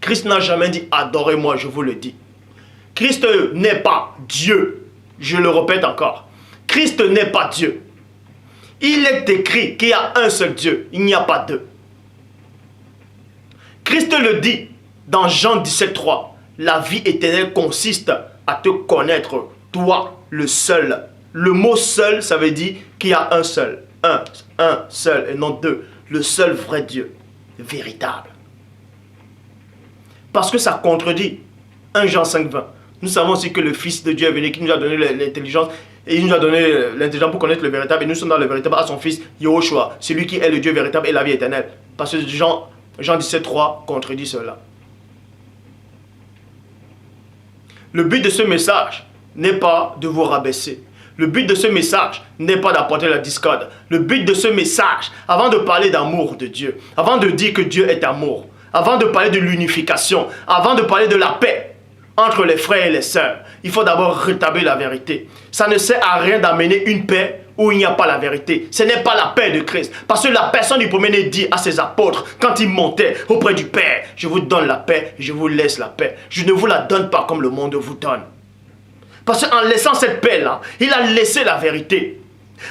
Christ n'a jamais dit « adorez-moi », je vous le dis. Christ n'est pas Dieu, je le répète encore. Christ n'est pas Dieu. Il est écrit qu'il y a un seul Dieu, il n'y a pas deux. Christ le dit dans Jean 17, 3, la vie éternelle consiste à te connaître, toi, le seul. Le mot seul, ça veut dire qu'il y a un seul. Un seul et non deux. Le seul vrai Dieu, véritable. Parce que ça contredit 1 Jean 5, 20. Nous savons aussi que le Fils de Dieu est venu, qui nous a donné l'intelligence, et il nous a donné l'intelligence pour connaître le véritable, et nous sommes dans le véritable à son Fils, Yahushua, celui qui est le Dieu véritable et la vie éternelle. Parce que Jean 17, 3 contredit cela. Le but de ce message n'est pas de vous rabaisser. Le but de ce message n'est pas d'apporter la discorde. Le but de ce message, avant de parler d'amour de Dieu, avant de dire que Dieu est amour, avant de parler de l'unification, avant de parler de la paix entre les frères et les sœurs, il faut d'abord rétablir la vérité. Ça ne sert à rien d'amener une paix où il n'y a pas la vérité. Ce n'est pas la paix de Christ. Parce que la personne du premier-né dit à ses apôtres, quand ils montaient auprès du Père, je vous donne la paix, je vous laisse la paix. Je ne vous la donne pas comme le monde vous donne. Parce qu'en laissant cette paix-là, il a laissé la vérité.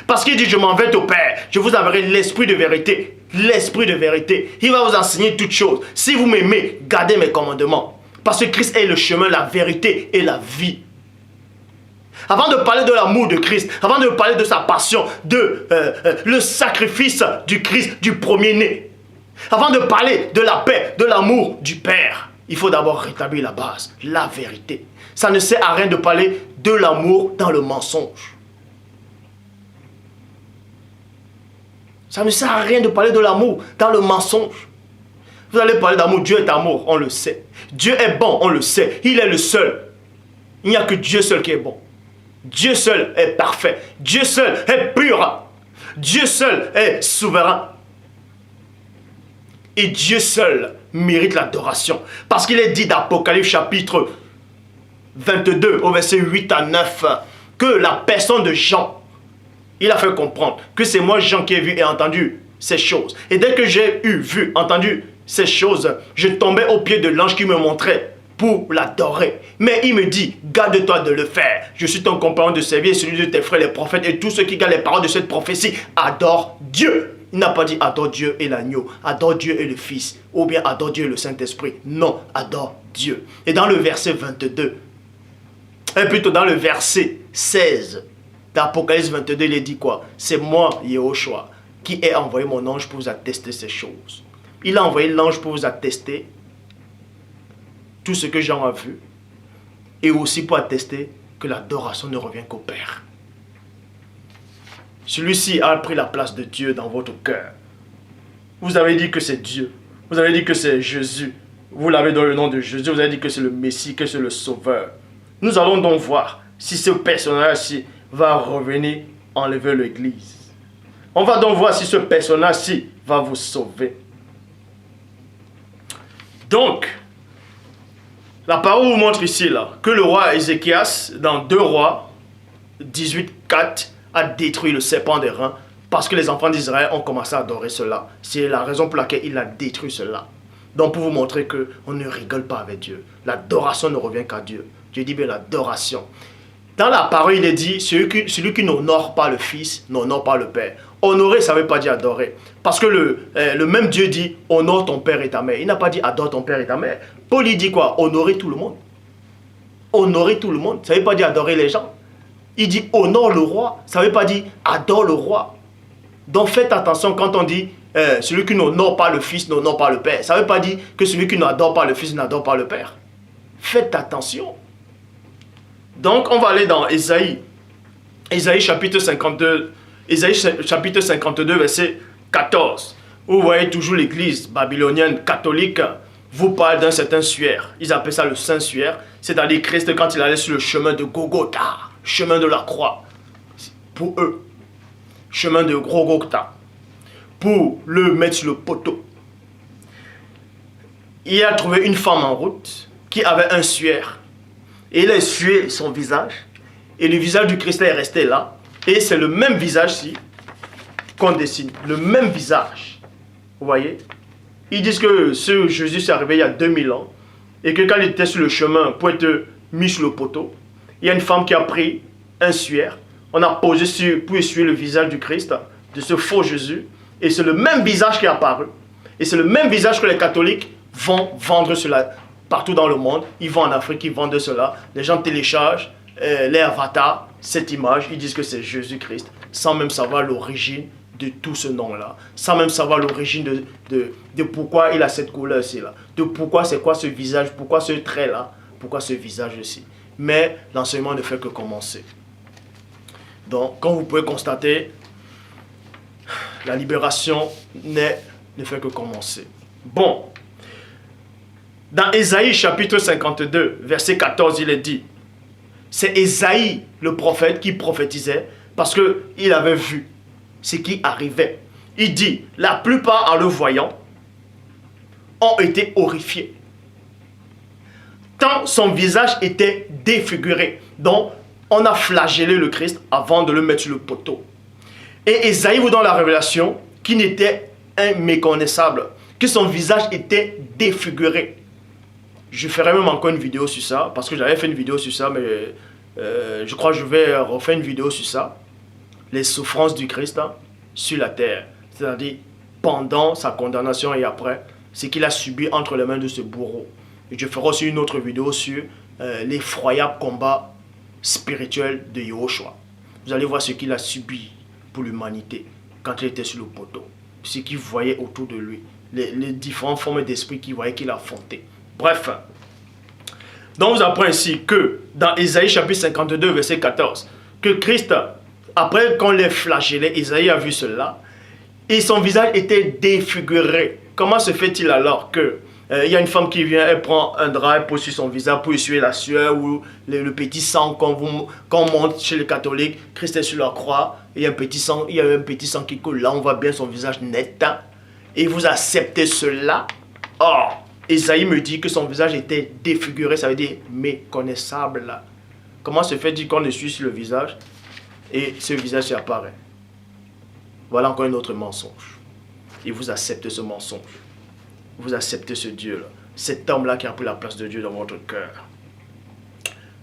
Parce qu'il dit, je m'en vais au Père, je vous enverrai l'esprit de vérité. L'esprit de vérité. Il va vous enseigner toutes choses. Si vous m'aimez, gardez mes commandements. Parce que Christ est le chemin, la vérité et la vie. Avant de parler de l'amour de Christ, avant de parler de sa passion, de le sacrifice du Christ, du premier-né, avant de parler de la paix, de l'amour du Père, il faut d'abord rétablir la base, la vérité. Ça ne sert à rien de parler de l'amour dans le mensonge. Ça ne sert à rien de parler de l'amour dans le mensonge. Vous allez parler d'amour, Dieu est amour, on le sait. Dieu est bon, on le sait. Il est le seul. Il n'y a que Dieu seul qui est bon. Dieu seul est parfait. Dieu seul est pur. Dieu seul est souverain. Et Dieu seul mérite l'adoration. Parce qu'il est dit d'Apocalypse chapitre 22 au verset 8 à 9 que la personne de Jean, il a fait comprendre que c'est moi Jean qui ai vu et entendu ces choses. Et dès que j'ai vu, entendu ces choses, je tombais aux pieds de l'ange qui me montrait pour l'adorer. Mais il me dit, garde-toi de le faire. Je suis ton compagnon de servir, celui de tes frères les prophètes et tous ceux qui gardent les paroles de cette prophétie. Adore Dieu. Il n'a pas dit adore Dieu et l'agneau, adore Dieu et le Fils, ou bien adore Dieu et le Saint-Esprit. Non, adore Dieu. Et dans le verset 22, et plutôt dans le verset 16 d'Apocalypse 22, il est dit quoi? C'est moi, Yehoshua, qui ai envoyé mon ange pour vous attester ces choses. Il a envoyé l'ange pour vous attester tout ce que Jean a vu, et aussi pour attester que l'adoration ne revient qu'au Père. Celui-ci a pris la place de Dieu dans votre cœur. Vous avez dit que c'est Dieu. Vous avez dit que c'est Jésus. Vous l'avez dans le nom de Jésus. Vous avez dit que c'est le Messie, que c'est le Sauveur. Nous allons donc voir si ce personnage-ci va revenir enlever l'Église. On va donc voir si ce personnage-ci va vous sauver. Donc, la parole vous montre ici là, que le roi Ézéchias, dans 2 Rois 18:4, a détruit le serpent des reins parce que les enfants d'Israël ont commencé à adorer cela. C'est la raison pour laquelle il a détruit cela. Donc pour vous montrer qu'on ne rigole pas avec Dieu. L'adoration ne revient qu'à Dieu. Dieu dit bien l'adoration. Dans la parole, il est dit, celui qui n'honore pas le Fils, n'honore pas le Père. Honorer, ça ne veut pas dire adorer. Parce que le même Dieu dit, honore ton père et ta mère. Il n'a pas dit, adore ton père et ta mère. Paul, il dit quoi? Honorer tout le monde. Honorer tout le monde. Ça ne veut pas dire adorer les gens. Il dit, honore le roi. Ça ne veut pas dire, adore le roi. Donc faites attention quand on dit, celui qui n'honore pas le Fils, n'honore pas le Père. Ça ne veut pas dire que celui qui n'adore pas le Fils, n'adore pas le Père. Faites attention. Donc on va aller dans Ésaïe. Ésaïe chapitre 52. Ésaïe chapitre 52, verset 14. Vous voyez toujours l'église babylonienne catholique vous parle d'un certain suaire. Ils appellent ça le Saint-Suaire. C'est-à-dire Christ quand il allait sur le chemin de Golgotha, chemin de la croix. Pour eux, chemin de Golgotha. Pour le mettre sur le poteau. Il a trouvé une femme en route qui avait un suaire. Et il a essuyé son visage. Et le visage du Christ est resté là. Et c'est le même visage-ci qu'on dessine. Le même visage. Vous voyez? Ils disent que ce Jésus s'est arrivé il y a 2000 ans. Et que quand il était sur le chemin pour être mis sur le poteau, il y a une femme qui a pris un suaire. On a posé pour essuyer le visage du Christ, de ce faux Jésus. Et c'est le même visage qui est apparu. Et c'est le même visage que les catholiques vont vendre cela partout dans le monde. Ils vont en Afrique, ils vendent cela. Les gens téléchargent les avatars, cette image, ils disent que c'est Jésus-Christ, sans même savoir l'origine de tout ce nom-là, sans même savoir l'origine de pourquoi il a cette couleur-ci, là, de pourquoi c'est quoi ce visage, pourquoi ce trait-là, pourquoi ce visage-ci. Mais l'enseignement ne fait que commencer. Donc, comme vous pouvez constater, la libération ne fait que commencer. Bon, dans Ésaïe chapitre 52, verset 14, il est dit, c'est Ésaïe, le prophète, qui prophétisait parce qu'il avait vu ce qui arrivait. Il dit, la plupart en le voyant ont été horrifiés. Tant son visage était défiguré. Donc, on a flagellé le Christ avant de le mettre sur le poteau. Et Ésaïe vous donne la révélation qu'il n'était méconnaissable, que son visage était défiguré. Je ferai même encore une vidéo sur ça, parce que j'avais fait une vidéo sur ça, mais je crois que je vais refaire une vidéo sur ça. Les souffrances du Christ sur la terre. C'est-à-dire pendant sa condamnation et après, ce qu'il a subi entre les mains de ce bourreau. Et je ferai aussi une autre vidéo sur l'effroyable combat spirituel de Yahushua. Vous allez voir ce qu'il a subi pour l'humanité quand il était sur le poteau. Ce qu'il voyait autour de lui. Les différentes formes d'esprit qu'il voyait qu'il affrontait. Bref. Donc vous apprenez ici que dans Ésaïe chapitre 52 verset 14, que Christ, après qu'on l'ait flagellé, Ésaïe a vu cela, et son visage était défiguré. Comment se fait-il alors que il y a une femme qui vient, elle prend un drap, elle pose sur son visage pour essuyer la sueur ou le petit sang quand on monte chez les catholiques, Christ est sur la croix, il y a un petit sang qui coule, là on voit bien son visage net. Et vous acceptez cela? Or, Ésaïe me dit que son visage était défiguré, ça veut dire méconnaissable. Comment se fait-il qu'on essuie sur le visage et ce visage apparaît? Voilà encore un autre mensonge. Et vous acceptez ce mensonge. Vous acceptez ce Dieu-là. Cet homme-là qui a pris la place de Dieu dans votre cœur.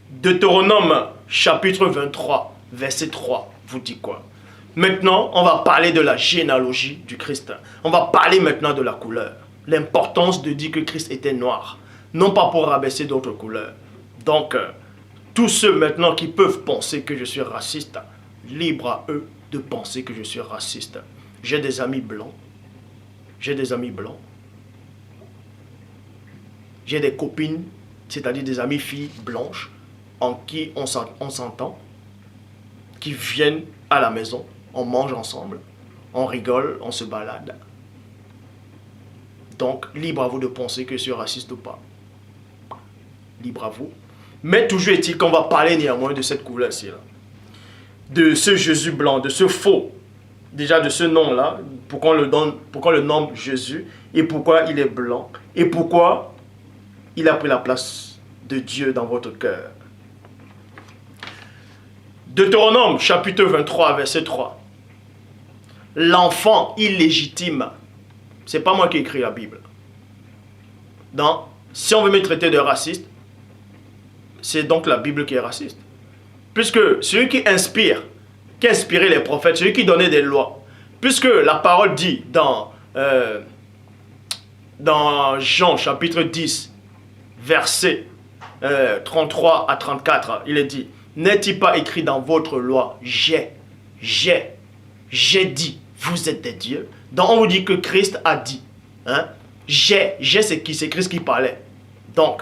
Deutéronome chapitre 23, verset 3, vous dit quoi? Maintenant, on va parler de la généalogie du Christ. On va parler maintenant de la couleur. L'importance de dire que Christ était noir. Non pas pour rabaisser d'autres couleurs. Donc, tous ceux maintenant qui peuvent penser que je suis raciste, libre à eux de penser que je suis raciste. J'ai des amis blancs. J'ai des amis blancs. J'ai des copines, c'est-à-dire des amies filles blanches, en qui on s'entend, qui viennent à la maison, on mange ensemble, on rigole, on se balade. Donc, libre à vous de penser que je suis raciste ou pas. Libre à vous. Mais toujours est-il qu'on va parler néanmoins de cette couleur-ci, de ce Jésus blanc, de ce faux, déjà de ce nom-là, pourquoi on le nomme Jésus, et pourquoi il est blanc, et pourquoi il a pris la place de Dieu dans votre cœur. Deutéronome chapitre 23, verset 3. L'enfant illégitime, c'est pas moi qui ai écrit la Bible. Donc, si on veut me traiter de raciste, c'est donc la Bible qui est raciste. Puisque celui qui inspirait les prophètes, celui qui donnait des lois, puisque la parole dit dans Jean chapitre 10, verset 33 à 34, il est dit, n'est-il pas écrit dans votre loi, j'ai dit, vous êtes des dieux. Donc on vous dit que Christ a dit, hein, c'est qui? C'est Christ qui parlait. Donc,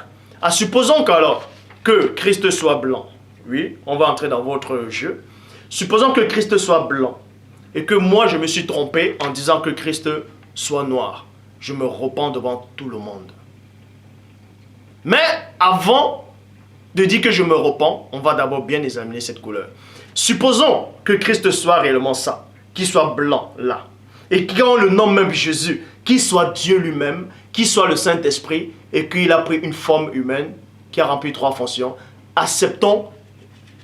supposons qu'alors que Christ soit blanc, oui, on va entrer dans votre jeu, supposons que Christ soit blanc, et que moi je me suis trompé en disant que Christ soit noir, je me repens devant tout le monde. Mais avant de dire que je me repens, on va d'abord bien examiner cette couleur. Supposons que Christ soit réellement ça, qu'il soit blanc là, et qu'on le nomme même Jésus, qu'il soit Dieu lui-même, qu'il soit le Saint-Esprit, et qu'il a pris une forme humaine, qui a rempli 3 fonctions. Acceptons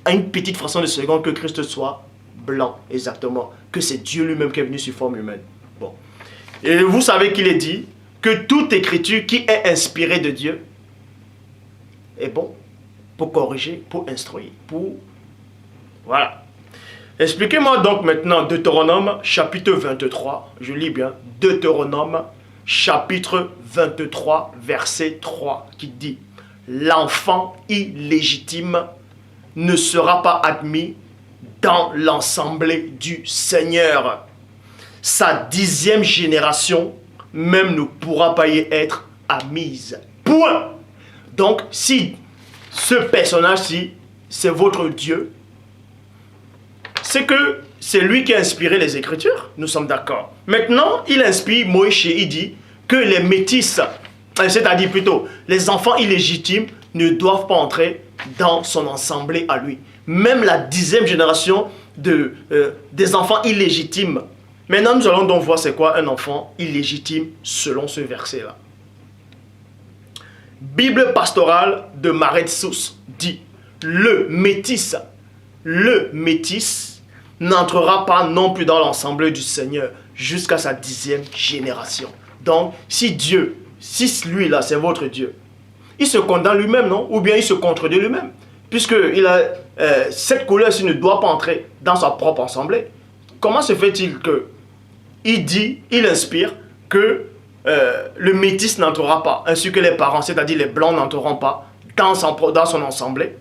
à une petite fraction de seconde que Christ soit blanc, exactement, que c'est Dieu lui-même qui est venu sur forme humaine. Bon. Et vous savez qu'il est dit que toute écriture qui est inspirée de Dieu est bon pour corriger, pour instruire, pour... Voilà. Expliquez-moi donc maintenant Deutéronome chapitre 23, je lis bien, Deutéronome chapitre 23 verset 3 qui dit « L'enfant illégitime ne sera pas admis dans l'assemblée du Seigneur. Sa 10e génération même ne pourra pas y être admise. » Point. Donc, si ce personnage-ci, c'est votre Dieu, c'est que c'est lui qui a inspiré les Écritures, nous sommes d'accord. Maintenant, il inspire Moïse, il dit que les métis, c'est-à-dire plutôt les enfants illégitimes, ne doivent pas entrer dans son assemblée à lui. Même la 10e génération des enfants illégitimes. Maintenant, nous allons donc voir c'est quoi un enfant illégitime selon ce verset-là. Bible pastorale de Maret Sous dit, le métis n'entrera pas non plus dans l'assemblée du Seigneur jusqu'à sa 10e génération. Donc, si lui là, c'est votre Dieu, il se condamne lui-même, non? Ou bien il se contredit lui-même. Puisque cette couleur-ci ne doit pas entrer dans sa propre assemblée. Comment se fait-il il inspire que le métis n'entrera pas, ainsi que les parents, c'est-à-dire les blancs n'entreront pas dans son assemblée.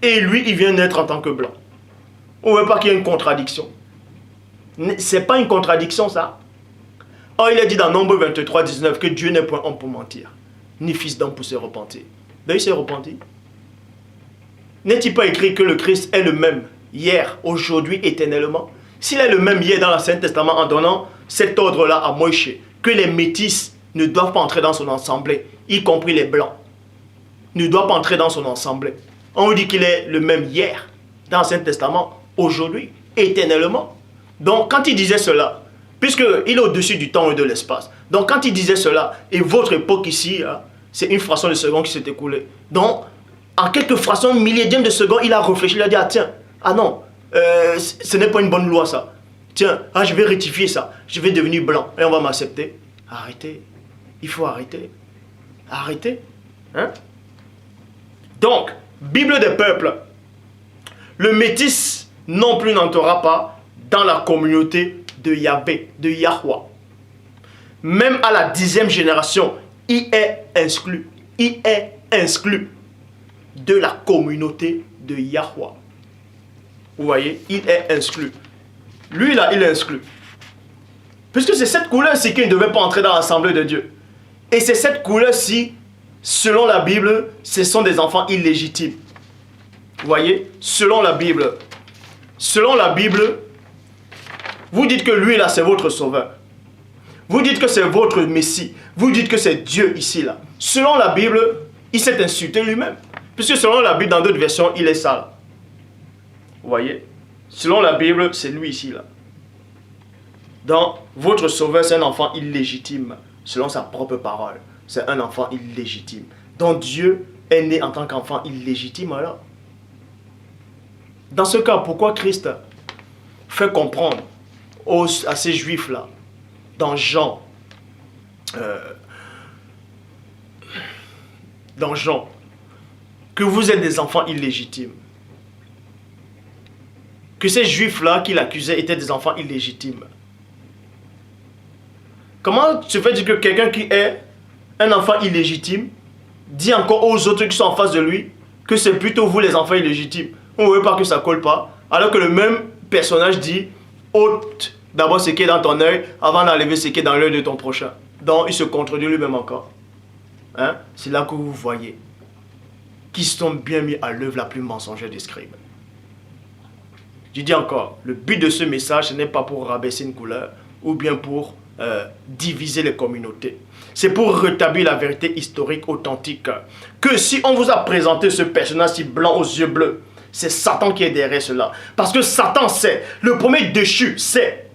Et lui, il vient naître en tant que blanc. On ne veut pas qu'il y ait une contradiction. Ce n'est pas une contradiction, ça. Or, il est dit dans Nombre 23, 19 que Dieu n'est point homme pour mentir, ni fils d'homme pour se repentir. Ben, il s'est repenti. N'est-il pas écrit que le Christ est le même hier, aujourd'hui, éternellement? S'il est le même hier dans l'Ancien Testament en donnant cet ordre-là à Moïse, que les métis ne doivent pas entrer dans son assemblée, y compris les blancs, ne doivent pas entrer dans son assemblée. On dit qu'il est le même hier dans l'Ancien Testament, aujourd'hui, éternellement. Donc, quand il disait cela, puisqu'il est au-dessus du temps et de l'espace, donc quand il disait cela, et votre époque ici, hein, c'est une fraction de seconde qui s'est écoulée. Donc, en quelques fractions, milliardièmes de seconde, il a réfléchi, il a dit, ah tiens, ah non, ce n'est pas une bonne loi ça. Tiens, je vais rectifier ça, je vais devenir blanc et on va m'accepter. Arrêtez, il faut arrêter. Arrêtez. Hein? Donc, Bible des peuples, le métis non plus n'entrera pas dans la communauté de Yahvé, de Yahweh. Même à la 10e génération, il est exclu. Il est exclu de la communauté de Yahweh. Vous voyez, il est exclu. Lui là, il est exclu. Puisque c'est cette couleur-ci qui ne devait pas entrer dans l'assemblée de Dieu. Et c'est cette couleur-ci, selon la Bible, ce sont des enfants illégitimes. Vous voyez, selon la Bible. Selon la Bible, vous dites que lui là, c'est votre sauveur. Vous dites que c'est votre Messie. Vous dites que c'est Dieu ici là. Selon la Bible, il s'est insulté lui-même. Puisque selon la Bible, dans d'autres versions, il est sale. Vous voyez? Selon la Bible, c'est lui ici là. Donc, votre sauveur, c'est un enfant illégitime. Selon sa propre parole, c'est un enfant illégitime. Donc Dieu est né en tant qu'enfant illégitime alors. Dans ce cas, pourquoi Christ fait comprendre à ces juifs là, dans Jean, que vous êtes des enfants illégitimes? Que ces juifs-là qui l'accusaient étaient des enfants illégitimes. Comment se fait-il que quelqu'un qui est un enfant illégitime dit encore aux autres qui sont en face de lui que c'est plutôt vous les enfants illégitimes? On ne veut pas que ça colle pas. Alors que le même personnage dit, ôte d'abord ce qui est dans ton œil avant d'enlever ce qui est dans l'œil de ton prochain. Donc il se contredit lui-même encore. Hein? C'est là que vous voyez qui sont bien mis à l'œuvre la plus mensongère des scribes. Je dis encore, le but de ce message, ce n'est pas pour rabaisser une couleur ou bien pour diviser les communautés. C'est pour rétablir la vérité historique authentique. Que si on vous a présenté ce personnage si blanc aux yeux bleus, c'est Satan qui est derrière cela. Parce que Satan sait, le premier déchu sait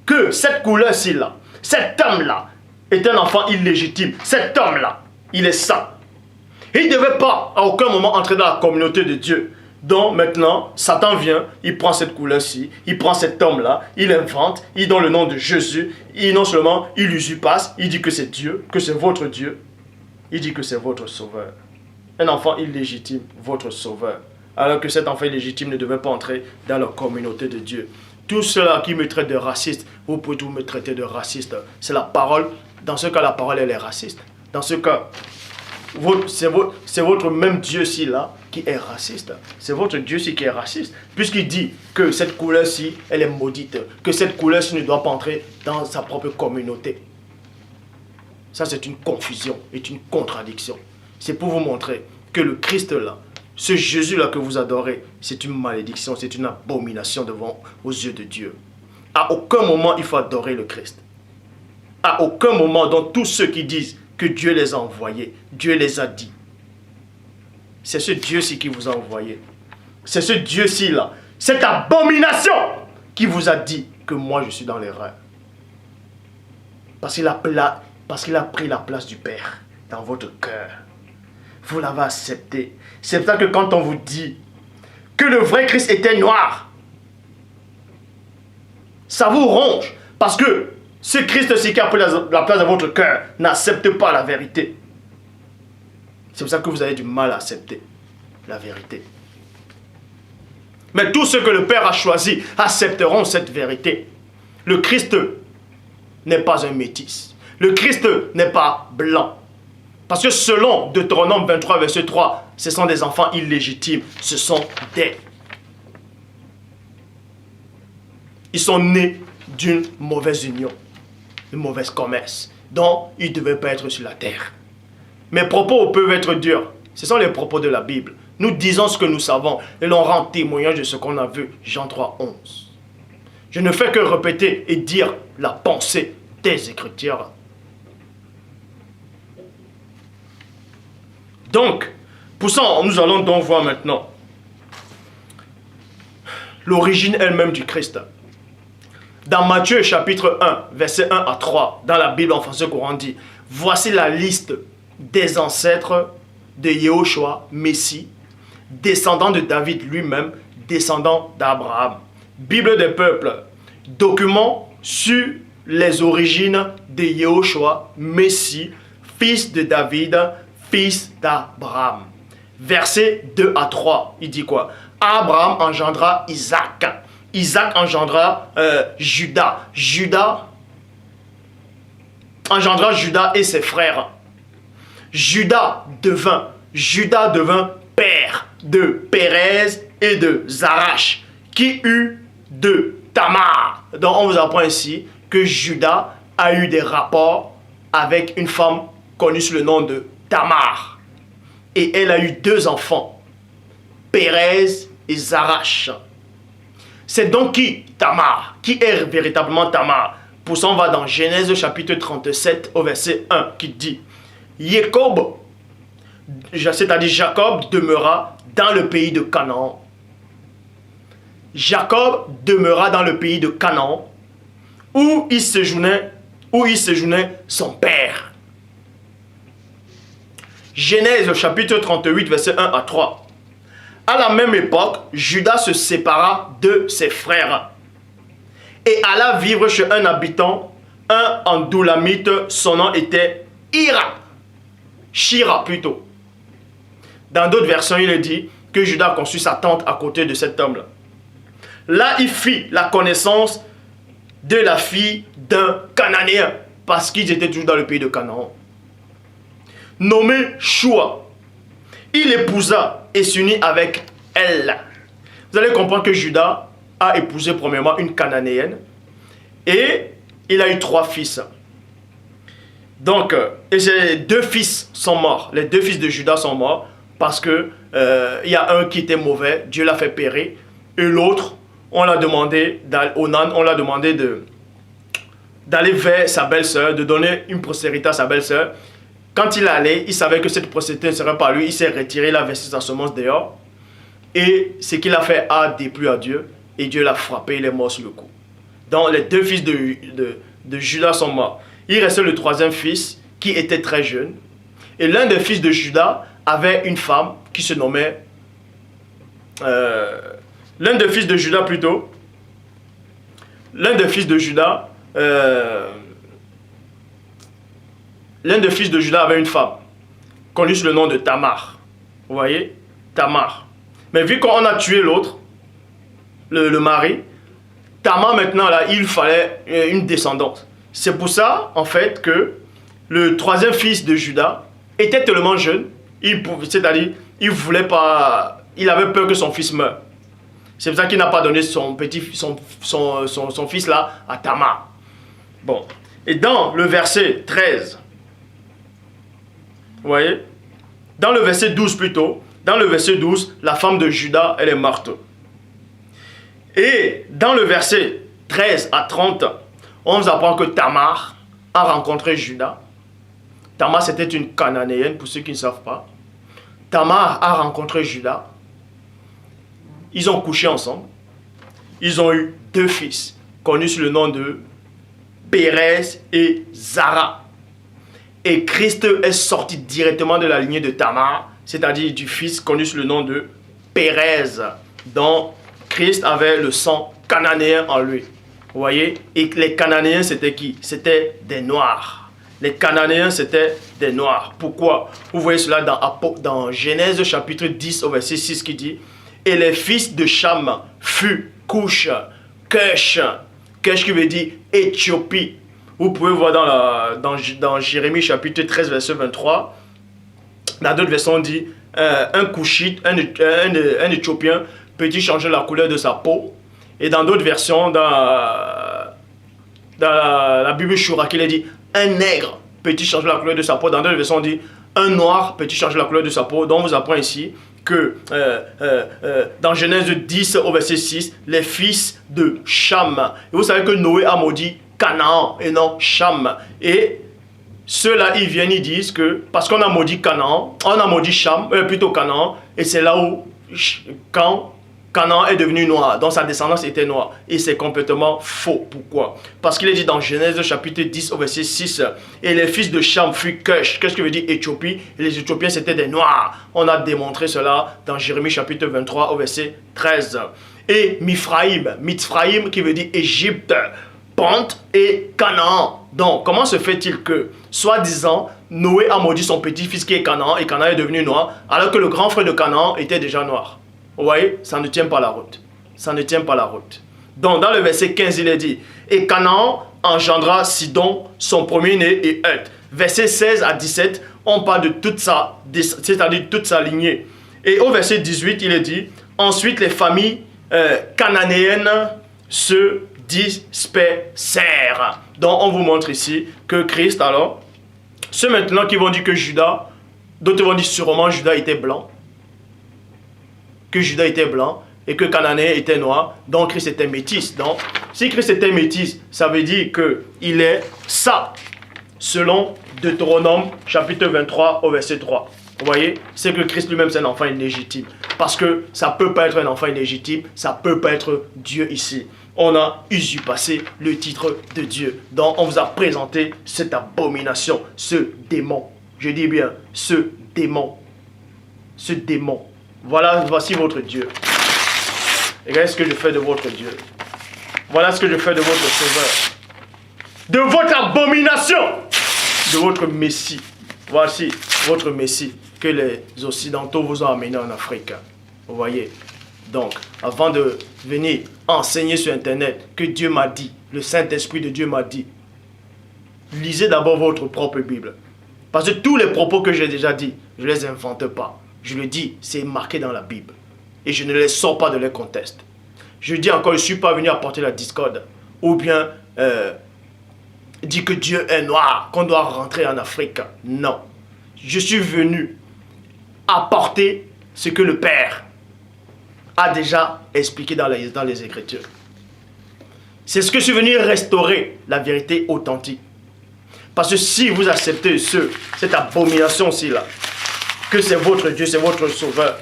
que cette couleur-ci là, cet homme-là est un enfant illégitime. Cet homme-là, il est saint. Il ne devait pas à aucun moment entrer dans la communauté de Dieu. Donc maintenant, Satan vient, il prend cette couleur-ci, il prend cet homme-là, il invente, il donne le nom de Jésus, et non seulement il usurpasse, il dit que c'est Dieu, que c'est votre Dieu, il dit que c'est votre sauveur. Un enfant illégitime, votre sauveur. Alors que cet enfant illégitime ne devait pas entrer dans la communauté de Dieu. Tous ceux-là qui me traitent de raciste, vous pouvez tous me traiter de raciste. C'est la parole, dans ce cas la parole elle est raciste. Dans ce cas, c'est votre même Dieu-ci là qui est raciste. C'est votre Dieu-ci qui est raciste. Puisqu'il dit que cette couleur-ci, elle est maudite. Que cette couleur-ci ne doit pas entrer dans sa propre communauté. Ça, c'est une confusion et une contradiction. C'est pour vous montrer que le Christ là, ce Jésus là que vous adorez, c'est une malédiction, c'est une abomination devant aux yeux de Dieu. À aucun moment il faut adorer le Christ. À aucun moment, dans tous ceux qui disent que Dieu les a envoyés, Dieu les a dit. c'est ce Dieu-ci qui vous a envoyé. C'est ce Dieu-ci là, cette abomination qui vous a dit que moi je suis dans l'erreur. Parce qu'il a pris la place du Père dans votre cœur. Vous l'avez accepté. C'est pour ça que quand on vous dit que le vrai Christ était noir, ça vous ronge. Parce que ce Christ-ci qui a pris la place dans votre cœur n'accepte pas la vérité. C'est pour ça que vous avez du mal à accepter la vérité. Mais tous ceux que le Père a choisis accepteront cette vérité. Le Christ n'est pas un métis. Le Christ n'est pas blanc. Parce que selon Deutéronome 23, verset 3, ce sont des enfants illégitimes. Ce sont des... Ils sont nés d'une mauvaise union, une mauvaise commerce. Donc, ils ne devaient pas être sur la terre. Mes propos peuvent être durs. Ce sont les propos de la Bible. Nous disons ce que nous savons et l'on rend témoignage de ce qu'on a vu. Jean 3, 11. Je ne fais que répéter et dire la pensée des Écritures. Donc, pour ça, nous allons donc voir maintenant l'origine elle-même du Christ. Dans Matthieu chapitre 1, verset 1 à 3, dans la Bible en français courant dit, voici la liste des ancêtres de Yehoshua, Messie, descendant de David lui-même, descendant d'Abraham. Bible des peuples, document sur les origines de Yehoshua, Messie, fils de David, fils d'Abraham. Verset 2 à 3, il dit quoi? Abraham engendra Isaac. Isaac engendra Judas. Judas engendra Judas et ses frères. Judas devint père de Pérez et de Zarach, qui eut de Tamar. Donc on vous apprend ici que Judas a eu des rapports avec une femme connue sous le nom de Tamar. Et elle a eu 2 enfants, Pérez et Zarach. C'est donc qui Tamar? Qui est véritablement Tamar? Pour ça, on va dans Genèse chapitre 37 au verset 1 qui dit Jacob, c'est-à-dire Jacob, demeura dans le pays de Canaan. Jacob demeura dans le pays de Canaan où il séjournait son père. Genèse chapitre 38 verset 1 à 3. À la même époque, Judas se sépara de ses frères et alla vivre chez un habitant, un Andoulamite, son nom était Shira plutôt. Dans d'autres versions, il est dit que Judas conçut sa tante à côté de cet homme-là. Là, il fit la connaissance de la fille d'un Cananéen, parce qu'ils étaient toujours dans le pays de Canaan, nommé Shua. Il épousa et s'unit avec elle. Vous allez comprendre que Judas a épousé premièrement une Cananéenne et il a eu 3 fils. Donc, et ces 2 fils sont morts. Les 2 fils de Judas sont morts parce que y a un qui était mauvais, Dieu l'a fait périr, et l'autre, on l'a demandé, Onan, on l'a demandé d'aller vers sa belle-sœur, de donner une postérité à sa belle-sœur. Quand il allait, il savait que cette postérité ne serait pas lui, il s'est retiré, il a versé sa semence dehors. Et ce qu'il a fait a déplu à Dieu, et Dieu l'a frappé, il est mort sur le coup. Donc les 2 fils de Judas sont morts. Il restait le 3e fils, qui était très jeune. Et l'un des fils de Judas avait une femme qui se nommait... l'un des fils de Judas plutôt. L'un des fils de Judas... l'un des fils de Judas avait une femme, connue sous le nom de Tamar. Vous voyez? Tamar. Mais vu qu'on a tué l'autre, le mari, Tamar maintenant, là, il fallait une descendance. C'est pour ça, en fait, que le 3e fils de Judas était tellement jeune, c'est-à-dire, il voulait pas, il avait peur que son fils meure. C'est pour ça qu'il n'a pas donné son fils là à Tamar. Bon. Et dans le verset 13, vous voyez, dans le verset 12 plutôt, dans le verset 12, la femme de Judas, elle est morte. Et dans le verset 13 à 30, on nous apprend que Tamar a rencontré Judas. Tamar, c'était une Cananéenne, pour ceux qui ne savent pas. Tamar a rencontré Juda. Ils ont couché ensemble. Ils ont eu 2 fils, connus sous le nom de Pérez et Zara. Et Christ est sorti directement de la lignée de Tamar, c'est-à-dire du fils connu sous le nom de Pérez, dont Christ avait le sang cananéen en lui. Vous voyez? Et les Cananéens, c'était qui? C'était des Noirs. Les Cananéens, c'était des Noirs. Pourquoi? Vous voyez cela dans Genèse chapitre 10 au verset 6 qui dit: et les fils de Cham furent Cush, Cush. Cush qui veut dire Éthiopie. Vous pouvez voir dans Jérémie chapitre 13 verset 23. Dans d'autres versions on dit un Cushite, un Éthiopien peut-il changer la couleur de sa peau. Et dans d'autres versions, dans la Bible Shura, il dit un nègre peut-il changer la couleur de sa peau. Dans d'autres versions on dit un noir peut-il changer la couleur de sa peau. Donc on vous apprend ici que dans Genèse 10 au verset 6, les fils de Cham. Et vous savez que Noé a maudit Canaan et non Cham. Et ceux-là, ils viennent, ils disent que parce qu'on a maudit Canaan, on a maudit Cham, plutôt Canaan, et c'est là où quand Canaan est devenu noir, donc sa descendance était noire. Et c'est complètement faux. Pourquoi? Parce qu'il est dit dans Genèse chapitre 10 au verset 6, et les fils de Cham furent Cush. Qu'est-ce que veut dire Éthiopie? Et les Éthiopiens c'était des noirs. On a démontré cela dans Jérémie chapitre 23 au verset 13. Et Mitzraïm qui veut dire Égypte, Pente et Canaan. Donc comment se fait-il que, soi-disant, Noé a maudit son petit-fils qui est Canaan, et Canaan est devenu noir, alors que le grand frère de Canaan était déjà noir? Vous voyez, ça ne tient pas la route. Ça ne tient pas la route. Donc, dans le verset 15, il est dit: et Canaan engendra Sidon, son premier-né, et Heth. Verset 16 à 17, on parle de toute sa, c'est-à-dire toute sa lignée. Et au verset 18, il est dit: ensuite, les familles cananéennes se dispersèrent. Donc, on vous montre ici que Christ, alors, ceux maintenant qui vont dire que Judas, d'autres vont dire sûrement Judas était blanc, que Judas était blanc et que Cananéen était noir, donc Christ était métis. Donc, si Christ était métis, ça veut dire qu'il est ça, selon Deutéronome chapitre 23 au verset 3. Vous voyez, c'est que Christ lui-même c'est un enfant illégitime. Parce que ça ne peut pas être un enfant illégitime, ça ne peut pas être Dieu ici. On a usurpé le titre de Dieu. Donc on vous a présenté cette abomination, ce démon. Je dis bien, ce démon. Ce démon. Voilà, voici votre Dieu. Regardez ce que je fais de votre Dieu. Voilà ce que je fais de votre Sauveur. De votre abomination. De votre Messie. Voici votre Messie que les Occidentaux vous ont amené en Afrique. Vous voyez. Donc, avant de venir enseigner sur Internet que Dieu m'a dit, le Saint-Esprit de Dieu m'a dit, lisez d'abord votre propre Bible. Parce que tous les propos que j'ai déjà dit, je ne les invente pas. Je le dis, c'est marqué dans la Bible. Et je ne les sors pas de les contestes. Je dis encore, je ne suis pas venu apporter la discorde. Ou bien dire que Dieu est noir, qu'on doit rentrer en Afrique. Non. Je suis venu apporter ce que le Père a déjà expliqué dans les Écritures. C'est ce que je suis venu restaurer, la vérité authentique. Parce que si vous acceptez cette abomination-ci là, que c'est votre Dieu, c'est votre Sauveur,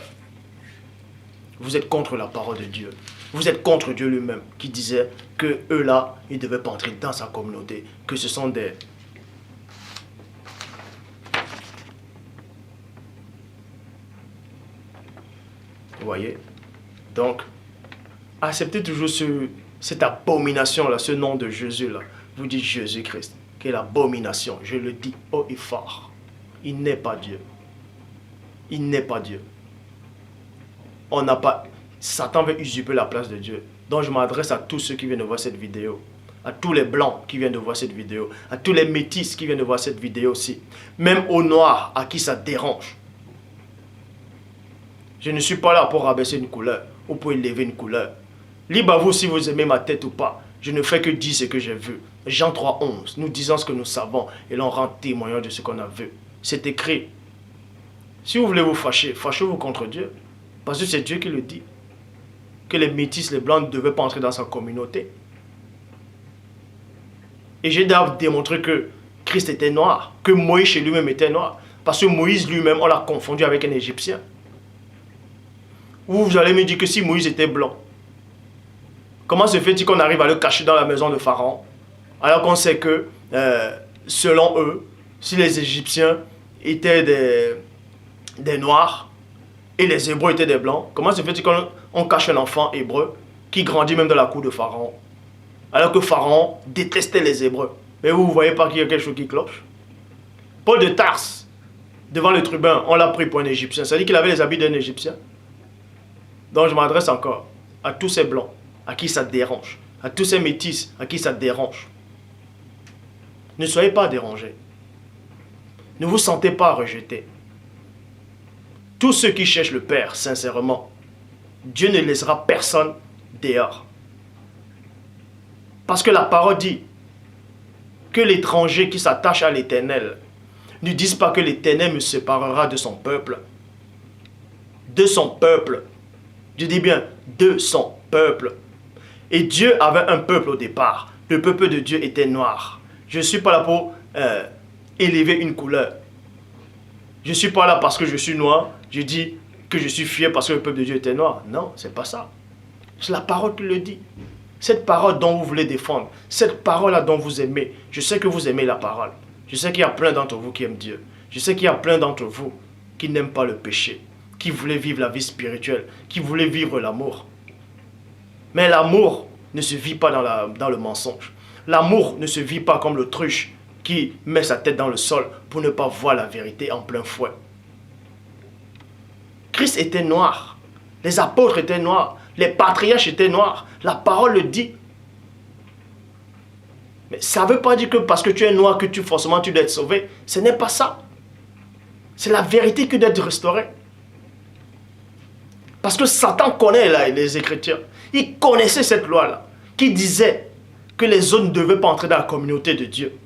vous êtes contre la parole de Dieu. Vous êtes contre Dieu lui-même qui disait que eux là, ils ne devaient pas entrer dans sa communauté, que ce sont des... Vous voyez? Donc, acceptez toujours cette abomination-là, ce nom de Jésus-là. Vous dites Jésus-Christ, qui est l'abomination. Je le dis haut et fort. Il n'est pas Dieu. Il n'est pas Dieu. On n'a pas... Satan veut usurper la place de Dieu. Donc je m'adresse à tous ceux qui viennent de voir cette vidéo. À tous les blancs qui viennent de voir cette vidéo. À tous les métis qui viennent de voir cette vidéo aussi. Même aux noirs à qui ça dérange. Je ne suis pas là pour rabaisser une couleur. Ou pour élever une couleur. Libre à vous si vous aimez ma tête ou pas. Je ne fais que dire ce que j'ai vu. Jean 3:11. Nous disons ce que nous savons. Et l'on rend témoignage de ce qu'on a vu. C'est écrit. Si vous voulez vous fâcher, fâchez-vous contre Dieu. Parce que c'est Dieu qui le dit. Que les métis, les blancs ne devaient pas entrer dans sa communauté. Et j'ai d'ailleurs démontré que Christ était noir. Que Moïse chez lui-même était noir. Parce que Moïse lui-même, on l'a confondu avec un Égyptien. Ou vous allez me dire que si Moïse était blanc, comment se fait-il qu'on arrive à le cacher dans la maison de Pharaon? Alors qu'on sait que, selon eux, si les Égyptiens étaient des Noirs et les Hébreux étaient des Blancs, comment se fait-il qu'on cache un enfant hébreu qui grandit même dans la cour de Pharaon? Alors que Pharaon détestait les Hébreux. Mais vous ne voyez pas qu'il y a quelque chose qui cloche? Paul de Tarse, devant le tribun, on l'a pris pour un Égyptien. Ça veut dire qu'il avait les habits d'un Égyptien. Donc je m'adresse encore à tous ces Blancs, à qui ça dérange, à tous ces Métis, à qui ça dérange. Ne soyez pas dérangés. Ne vous sentez pas rejetés. Tous ceux qui cherchent le Père, sincèrement, Dieu ne laissera personne dehors. Parce que la parole dit que l'étranger qui s'attache à l'Éternel ne dise pas que l'Éternel me séparera de son peuple. De son peuple. Je dis bien, de son peuple. Et Dieu avait un peuple au départ. Le peuple de Dieu était noir. Je ne suis pas là pour élever une couleur. Je ne suis pas là parce que je suis noir. Je dis que je suis fier parce que le peuple de Dieu était noir. Non, c'est pas ça. C'est la parole qui le dit. Cette parole dont vous voulez défendre, cette parole-là dont vous aimez, je sais que vous aimez la parole. Je sais qu'il y a plein d'entre vous qui aiment Dieu. Je sais qu'il y a plein d'entre vous qui n'aiment pas le péché, qui voulaient vivre la vie spirituelle, qui voulaient vivre l'amour. Mais l'amour ne se vit pas dans le mensonge. L'amour ne se vit pas comme l'autruche qui met sa tête dans le sol pour ne pas voir la vérité en plein fouet. Christ était noir. Les apôtres étaient noirs. Les patriarches étaient noirs. La parole le dit. Mais ça ne veut pas dire que parce que tu es noir que forcément tu dois être sauvé. Ce n'est pas ça. C'est la vérité qui doit être restaurée. Parce que Satan connaît les Écritures. Il connaissait cette loi-là qui disait que les autres ne devaient pas entrer dans la communauté de Dieu.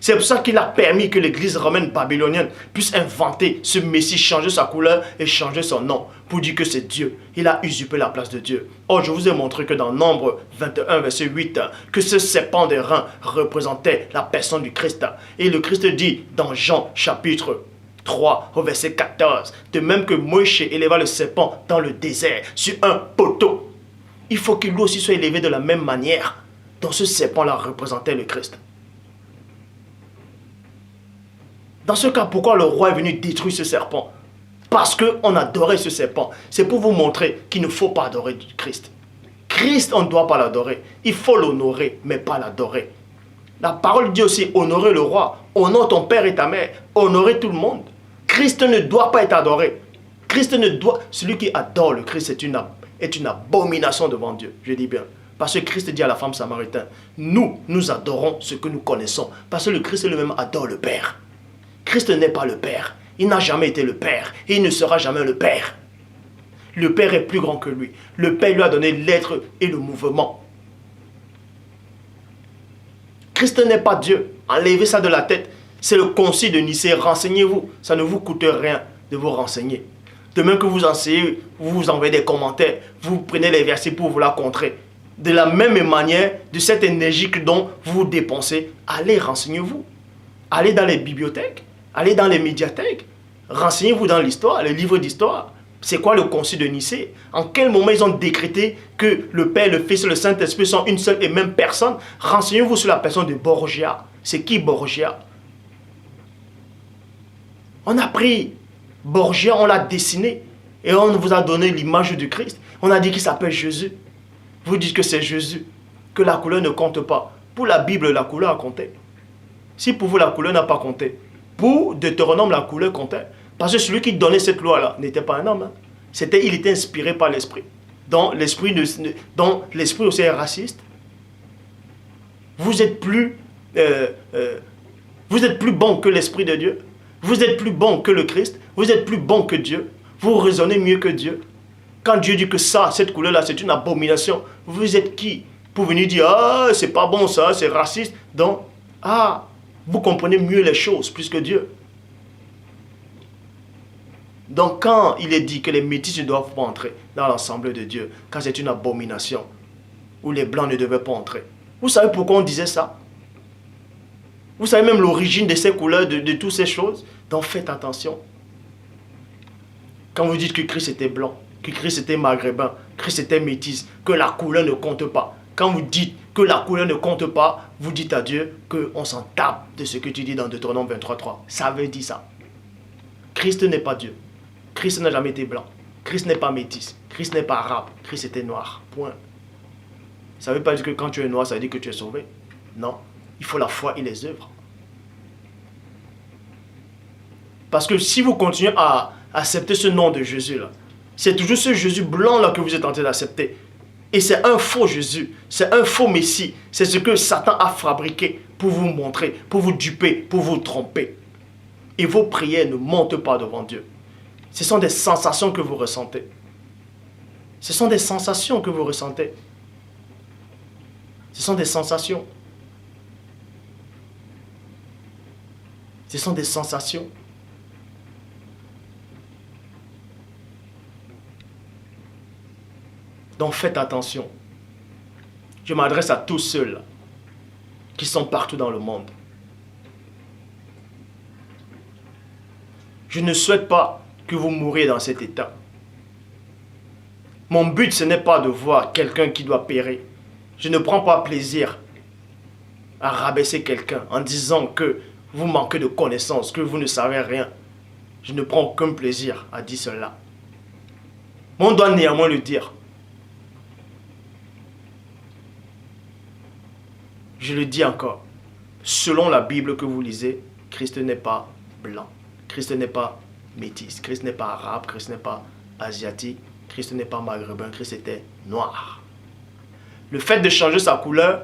C'est pour ça qu'il a permis que l'église romaine babylonienne puisse inventer ce Messie, changer sa couleur et changer son nom pour dire que c'est Dieu. Il a usurpé la place de Dieu. Or, je vous ai montré que dans Nombre 21, verset 8, que ce serpent des reins représentait la personne du Christ. Et le Christ dit dans Jean chapitre 3 au verset 14, de même que Moïse éleva le serpent dans le désert sur un poteau, il faut qu'il lui aussi soit élevé de la même manière dont ce serpent-là représentait le Christ. Dans ce cas, pourquoi le roi est venu détruire ce serpent? Parce qu'on adorait ce serpent. C'est pour vous montrer qu'il ne faut pas adorer Christ. Christ, on ne doit pas l'adorer. Il faut l'honorer, mais pas l'adorer. La parole dit aussi, honorer le roi, honore ton père et ta mère, honorer tout le monde. Christ ne doit pas être adoré. Christ ne doit... Celui qui adore le Christ est une abomination devant Dieu, je dis bien. Parce que Christ dit à la femme samaritaine, nous adorons ce que nous connaissons. Parce que le Christ lui-même adore le Père. Christ n'est pas le Père. Il n'a jamais été le Père. Et il ne sera jamais le Père. Le Père est plus grand que lui. Le Père lui a donné l'être et le mouvement. Christ n'est pas Dieu. Enlevez ça de la tête. C'est le concile de Nicée. Renseignez-vous. Ça ne vous coûte rien de vous renseigner. De même que vous enseignez, vous envoyez des commentaires. Vous prenez les versets pour vous la contrer. De la même manière, de cette énergie dont vous dépensez, allez, renseignez-vous. Allez dans les bibliothèques. Allez dans les médiathèques, renseignez-vous dans l'histoire, les livres d'histoire. C'est quoi le concile de Nicée? En quel moment ils ont décrété que le Père, le Fils et le Saint-Esprit sont une seule et même personne? Renseignez-vous sur la personne de Borgia. C'est qui Borgia? On a pris Borgia, on l'a dessiné et on vous a donné l'image du Christ. On a dit qu'il s'appelle Jésus. Vous dites que c'est Jésus, que la couleur ne compte pas. Pour la Bible, la couleur a compté. Si pour vous la couleur n'a pas compté, pour Deutéronome, la couleur comptait. Parce que celui qui donnait cette loi-là n'était pas un homme. Hein. Il était inspiré par l'esprit. Donc l'esprit aussi est raciste. Vous êtes plus bon que l'esprit de Dieu. Vous êtes plus bon que le Christ. Vous êtes plus bon que Dieu. Vous raisonnez mieux que Dieu. Quand Dieu dit que cette couleur-là, c'est une abomination, vous êtes qui pour venir dire, ah, c'est pas bon ça, c'est raciste. Donc, vous comprenez mieux les choses plus que Dieu. Donc quand il est dit que les métis ne doivent pas entrer dans l'assemblée de Dieu, quand c'est une abomination, où les blancs ne devaient pas entrer, vous savez pourquoi on disait ça? Vous savez même l'origine de ces couleurs, de toutes ces choses. Donc faites attention. Quand vous dites que Christ était blanc, que Christ était maghrébin, que Christ était métis, que la couleur ne compte pas. Quand vous dites que la couleur ne compte pas, vous dites à Dieu qu'on s'en tape de ce que tu dis dans Deutéronome 23.3. Ça veut dire ça. Christ n'est pas Dieu. Christ n'a jamais été blanc. Christ n'est pas métis. Christ n'est pas arabe. Christ était noir. Point. Ça ne veut pas dire que quand tu es noir, ça veut dire que tu es sauvé. Non. Il faut la foi et les œuvres. Parce que si vous continuez à accepter ce nom de Jésus-là, c'est toujours ce Jésus blanc-là que vous êtes en train d'accepter. Et c'est un faux Jésus, c'est un faux Messie. C'est ce que Satan a fabriqué pour vous montrer, pour vous duper, pour vous tromper. Et vos prières ne montent pas devant Dieu. Ce sont des sensations que vous ressentez. Ce sont des sensations que vous ressentez. Ce sont des sensations. Ce sont des sensations. Donc faites attention. Je m'adresse à tous ceux-là qui sont partout dans le monde. Je ne souhaite pas que vous mouriez dans cet état. Mon but, ce n'est pas de voir quelqu'un qui doit périr. Je ne prends pas plaisir à rabaisser quelqu'un en disant que vous manquez de connaissances, que vous ne savez rien. Je ne prends aucun plaisir à dire cela. Mais on doit néanmoins le dire. Je le dis encore. Selon la Bible que vous lisez, Christ n'est pas blanc. Christ n'est pas métis. Christ n'est pas arabe. Christ n'est pas asiatique. Christ n'est pas maghrébin. Christ était noir. Le fait de changer sa couleur,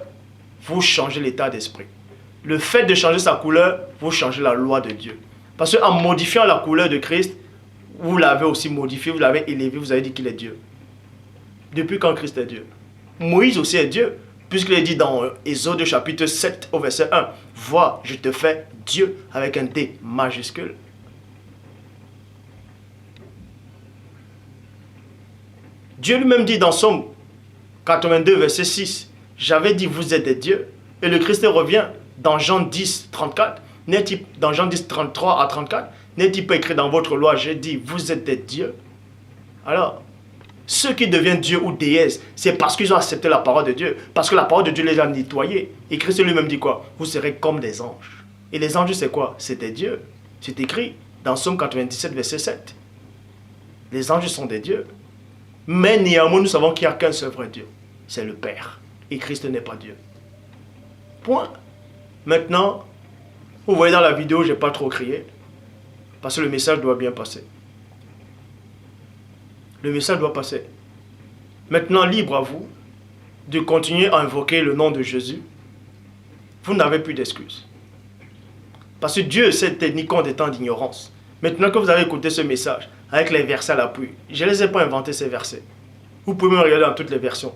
vous changez l'état d'esprit. Le fait de changer sa couleur, vous changez la loi de Dieu. Parce qu'en modifiant la couleur de Christ, vous l'avez aussi modifié, vous l'avez élevé, vous avez dit qu'il est Dieu. Depuis quand Christ est Dieu? Moïse aussi est Dieu, puisqu'il est dit dans Exode chapitre 7 au verset 1, « Vois, je te fais Dieu avec un D majuscule. » Dieu lui-même dit dans Somme 82 verset 6, « J'avais dit, vous êtes des dieux. » Et le Christ revient dans Jean 10, 34, dans Jean 10, 33 à 34, n'est-il pas écrit dans votre loi, j'ai dit, vous êtes des dieux? Alors, ceux qui deviennent dieux ou déesses, c'est parce qu'ils ont accepté la parole de Dieu, parce que la parole de Dieu les a nettoyés. Et Christ lui-même dit quoi? Vous serez comme des anges. Et les anges, c'est quoi? C'est des dieux. C'est écrit dans Somme 97, verset 7. Les anges sont des dieux. Mais néanmoins, nous savons qu'il n'y a qu'un seul vrai Dieu. C'est le Père. Et Christ n'est pas Dieu. Point. Maintenant, vous voyez dans la vidéo, je n'ai pas trop crié. Parce que le message doit bien passer. Le message doit passer. Maintenant, libre à vous de continuer à invoquer le nom de Jésus. Vous n'avez plus d'excuses. Parce que Dieu s'est tenu compte des temps d'ignorance. Maintenant que vous avez écouté ce message, avec les versets à l'appui, je ne les ai pas inventés ces versets. Vous pouvez me regarder dans toutes les versions.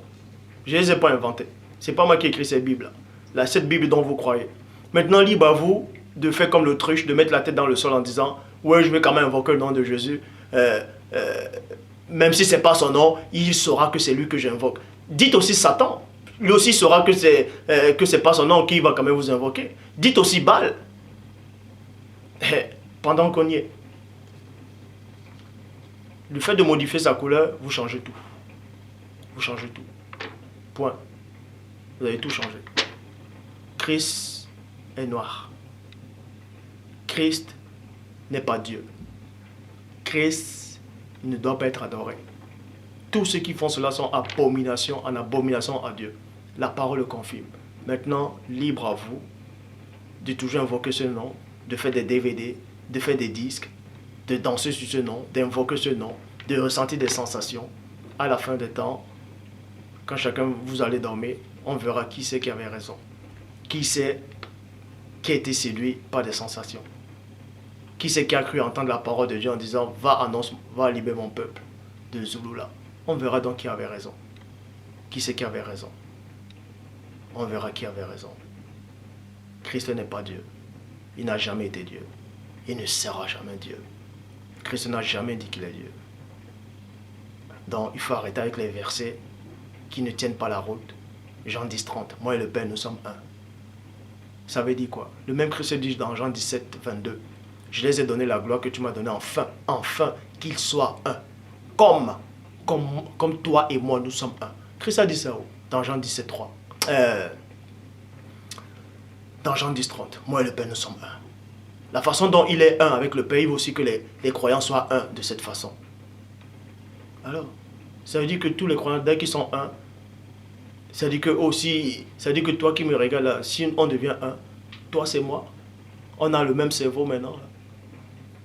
Je ne les ai pas inventés. Ce n'est pas moi qui ai écrit cette Bible-là. Cette Bible dont vous croyez. Maintenant, libre à vous de faire comme l'autruche, de mettre la tête dans le sol en disant « Ouais, je vais quand même invoquer le nom de Jésus. Même si ce n'est pas son nom, il saura que c'est lui que j'invoque. » Dites aussi Satan. Lui aussi saura que ce n'est pas son nom qu'il va quand même vous invoquer. Dites aussi Baal. Pendant qu'on y est. Le fait de modifier sa couleur, vous changez tout. Vous changez tout. Point. Vous avez tout changé. Christ est noir. Christ n'est pas Dieu. Christ ne doit pas être adoré. Tous ceux qui font cela sont abomination en abomination à Dieu. La parole le confirme. Maintenant, libre à vous de toujours invoquer ce nom, de faire des DVD, de faire des disques, de danser sur ce nom, d'invoquer ce nom, de ressentir des sensations. À la fin des temps, quand chacun vous allez dormir, on verra qui c'est qui avait raison. Qui c'est qui a été séduit par des sensations. Qui c'est qui a cru entendre la parole de Dieu en disant « Va libérer mon peuple de Zulula ». On verra donc qui avait raison. Qui c'est qui avait raison. On verra qui avait raison. Christ n'est pas Dieu. Il n'a jamais été Dieu. Il ne sera jamais Dieu. Christ n'a jamais dit qu'il est Dieu. Donc il faut arrêter avec les versets qui ne tiennent pas la route. Jean 10, 30. Moi et le Père, nous sommes un. Ça veut dire quoi? Le même Christ dit dans Jean 17, 22. Je les ai donné la gloire que tu m'as donnée, enfin qu'ils soient un. Comme toi et moi, nous sommes un. Christ a dit ça dans Jean 17, 3. Dans Jean 10, 30. Moi et le Père, nous sommes un. La façon dont il est un avec le Père, il veut aussi que les croyants soient un de cette façon. Alors, ça veut dire que tous les croyants, dès qu'ils sont un, ça dit que aussi, ça dit que toi qui me regardes là, si on devient un, toi c'est moi, on a le même cerveau maintenant.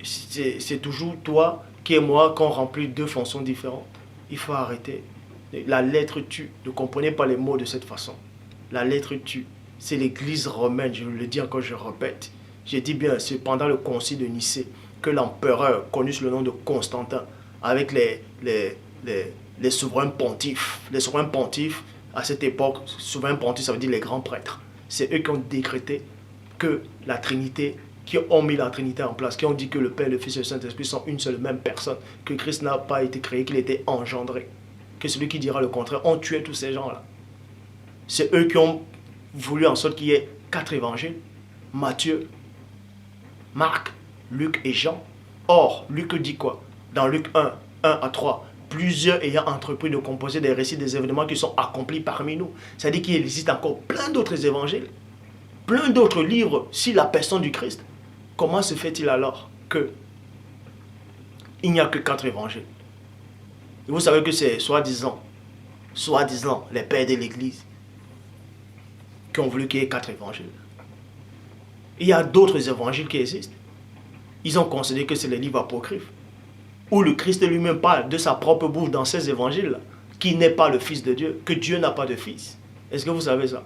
C'est toujours toi qui est moi qu'on remplit deux fonctions différentes. Il faut arrêter. La lettre tue. Ne comprenez pas les mots de cette façon. La lettre tue. C'est l'église romaine, je le dis encore, je répète. J'ai dit bien, c'est pendant le concile de Nicée que l'empereur, connu sous le nom de Constantin, avec les souverains pontifes. Les souverains pontifes, à cette époque, souverains pontifes, ça veut dire les grands prêtres. C'est eux qui ont décrété que la Trinité, qui ont mis la Trinité en place, qui ont dit que le Père, le Fils et le Saint-Esprit sont une seule même personne, que Christ n'a pas été créé, qu'il était engendré. Que celui qui dira le contraire, on tuait tous ces gens-là. C'est eux qui ont voulu en sorte qu'il y ait 4 évangiles, Matthieu, Marc, Luc et Jean. Or, Luc dit quoi? Dans Luc 1, 1 à 3, plusieurs ayant entrepris de composer des récits des événements qui sont accomplis parmi nous. C'est-à-dire qu'il existe encore plein d'autres évangiles, plein d'autres livres sur la personne du Christ. Comment se fait-il alors que il n'y a que 4 évangiles? Et vous savez que c'est soi-disant, les pères de l'Église qui ont voulu qu'il y ait 4 évangiles. Il y a d'autres évangiles qui existent. Ils ont considéré que c'est les livres apocryphes, où le Christ lui-même parle de sa propre bouche dans ces évangiles-là, qui n'est pas le Fils de Dieu, que Dieu n'a pas de Fils. Est-ce que vous savez ça?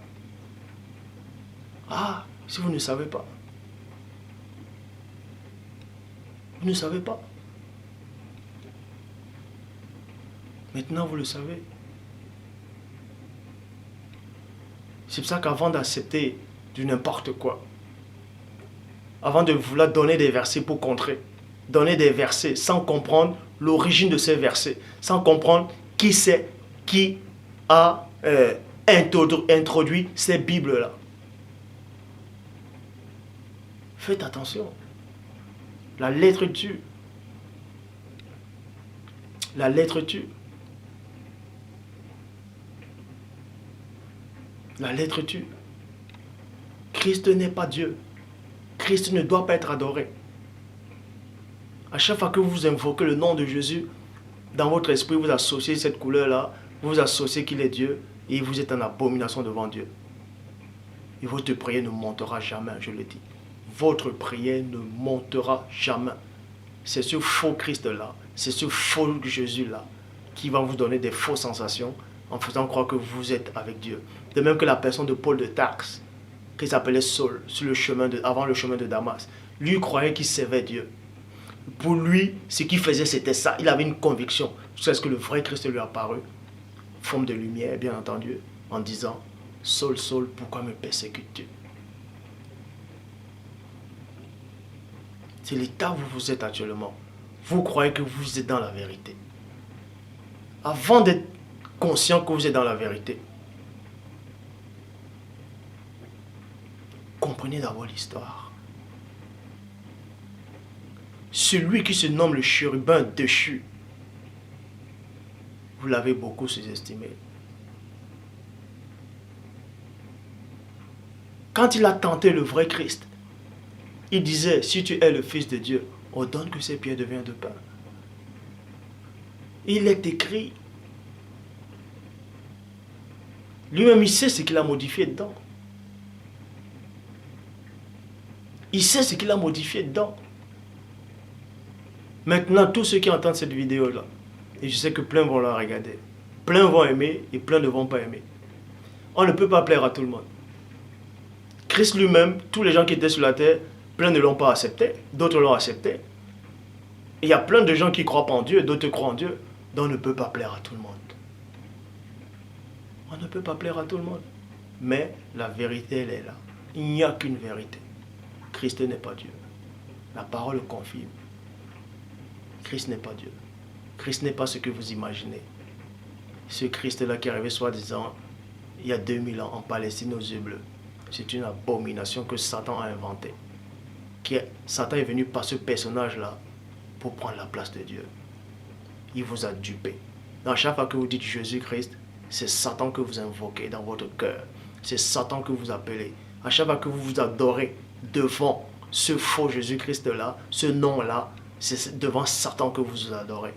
Ah, si vous ne savez pas. Vous ne savez pas. Maintenant, vous le savez. C'est pour ça qu'avant d'accepter du n'importe quoi, avant de vouloir donner des versets pour contrer, donner des versets sans comprendre l'origine de ces versets, sans comprendre qui c'est qui a introduit ces Bibles-là. Faites attention. La lettre tue. La lettre tue. La lettre tue. Christ n'est pas Dieu. Christ ne doit pas être adoré. À chaque fois que vous invoquez le nom de Jésus, dans votre esprit, vous associez cette couleur-là, vous associez qu'il est Dieu, et vous êtes en abomination devant Dieu. Et votre prière ne montera jamais, je le dis. Votre prière ne montera jamais. C'est ce faux Christ-là, c'est ce faux Jésus-là, qui va vous donner des fausses sensations, en faisant croire que vous êtes avec Dieu. De même que la personne de Paul de Tarse, qui s'appelait Saul, sur le chemin avant le chemin de Damas, lui croyait qu'il servait Dieu. Pour lui, ce qu'il faisait, c'était ça. Il avait une conviction. C'est ce que le vrai Christ lui a apparu, forme de lumière, bien entendu, en disant, Saul, Saul, pourquoi me persécutes-tu? C'est l'état où vous êtes actuellement. Vous croyez que vous êtes dans la vérité. Avant d'être conscient que vous êtes dans la vérité, comprenez d'abord l'histoire. Celui qui se nomme le chérubin déchu, vous l'avez beaucoup sous-estimé. Quand il a tenté le vrai Christ, il disait, si tu es le Fils de Dieu, ordonne que ces pierres deviennent de pain. Il est écrit. Lui-même, il sait ce qu'il a modifié dedans. Il sait ce qu'il a modifié dedans. Maintenant, tous ceux qui entendent cette vidéo-là, et je sais que plein vont la regarder, plein vont aimer et plein ne vont pas aimer. On ne peut pas plaire à tout le monde. Christ lui-même, tous les gens qui étaient sur la terre, plein ne l'ont pas accepté, d'autres l'ont accepté. Et il y a plein de gens qui croient pas en Dieu, d'autres croient en Dieu, donc on ne peut pas plaire à tout le monde. On ne peut pas plaire à tout le monde. Mais la vérité, elle est là. Il n'y a qu'une vérité. Christ n'est pas Dieu. La parole le confirme. Christ n'est pas Dieu. Christ n'est pas ce que vous imaginez. Ce Christ-là qui est arrivé soi-disant il y a 2000 ans en Palestine aux yeux bleus. C'est une abomination que Satan a inventée. Satan est venu par ce personnage-là pour prendre la place de Dieu. Il vous a dupé. Dans chaque fois que vous dites Jésus-Christ, c'est Satan que vous invoquez dans votre cœur. C'est Satan que vous appelez. À chaque fois que vous vous adorez devant ce faux Jésus-Christ-là, ce nom-là, c'est devant Satan que vous vous adorez.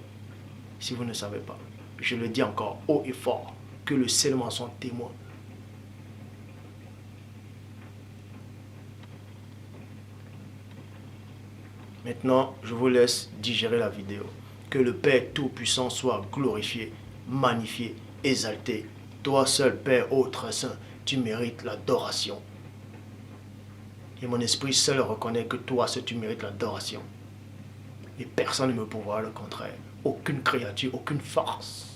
Si vous ne savez pas, je le dis encore haut et fort, que le ciel m'en soit témoin. Maintenant, je vous laisse digérer la vidéo. Que le Père Tout-Puissant soit glorifié, magnifié, exalté. Toi seul, Père, ô très saint, tu mérites l'adoration. Et mon esprit seul reconnaît que toi seul, tu mérites l'adoration. Et personne ne me pourra le contraire. Aucune créature, aucune force.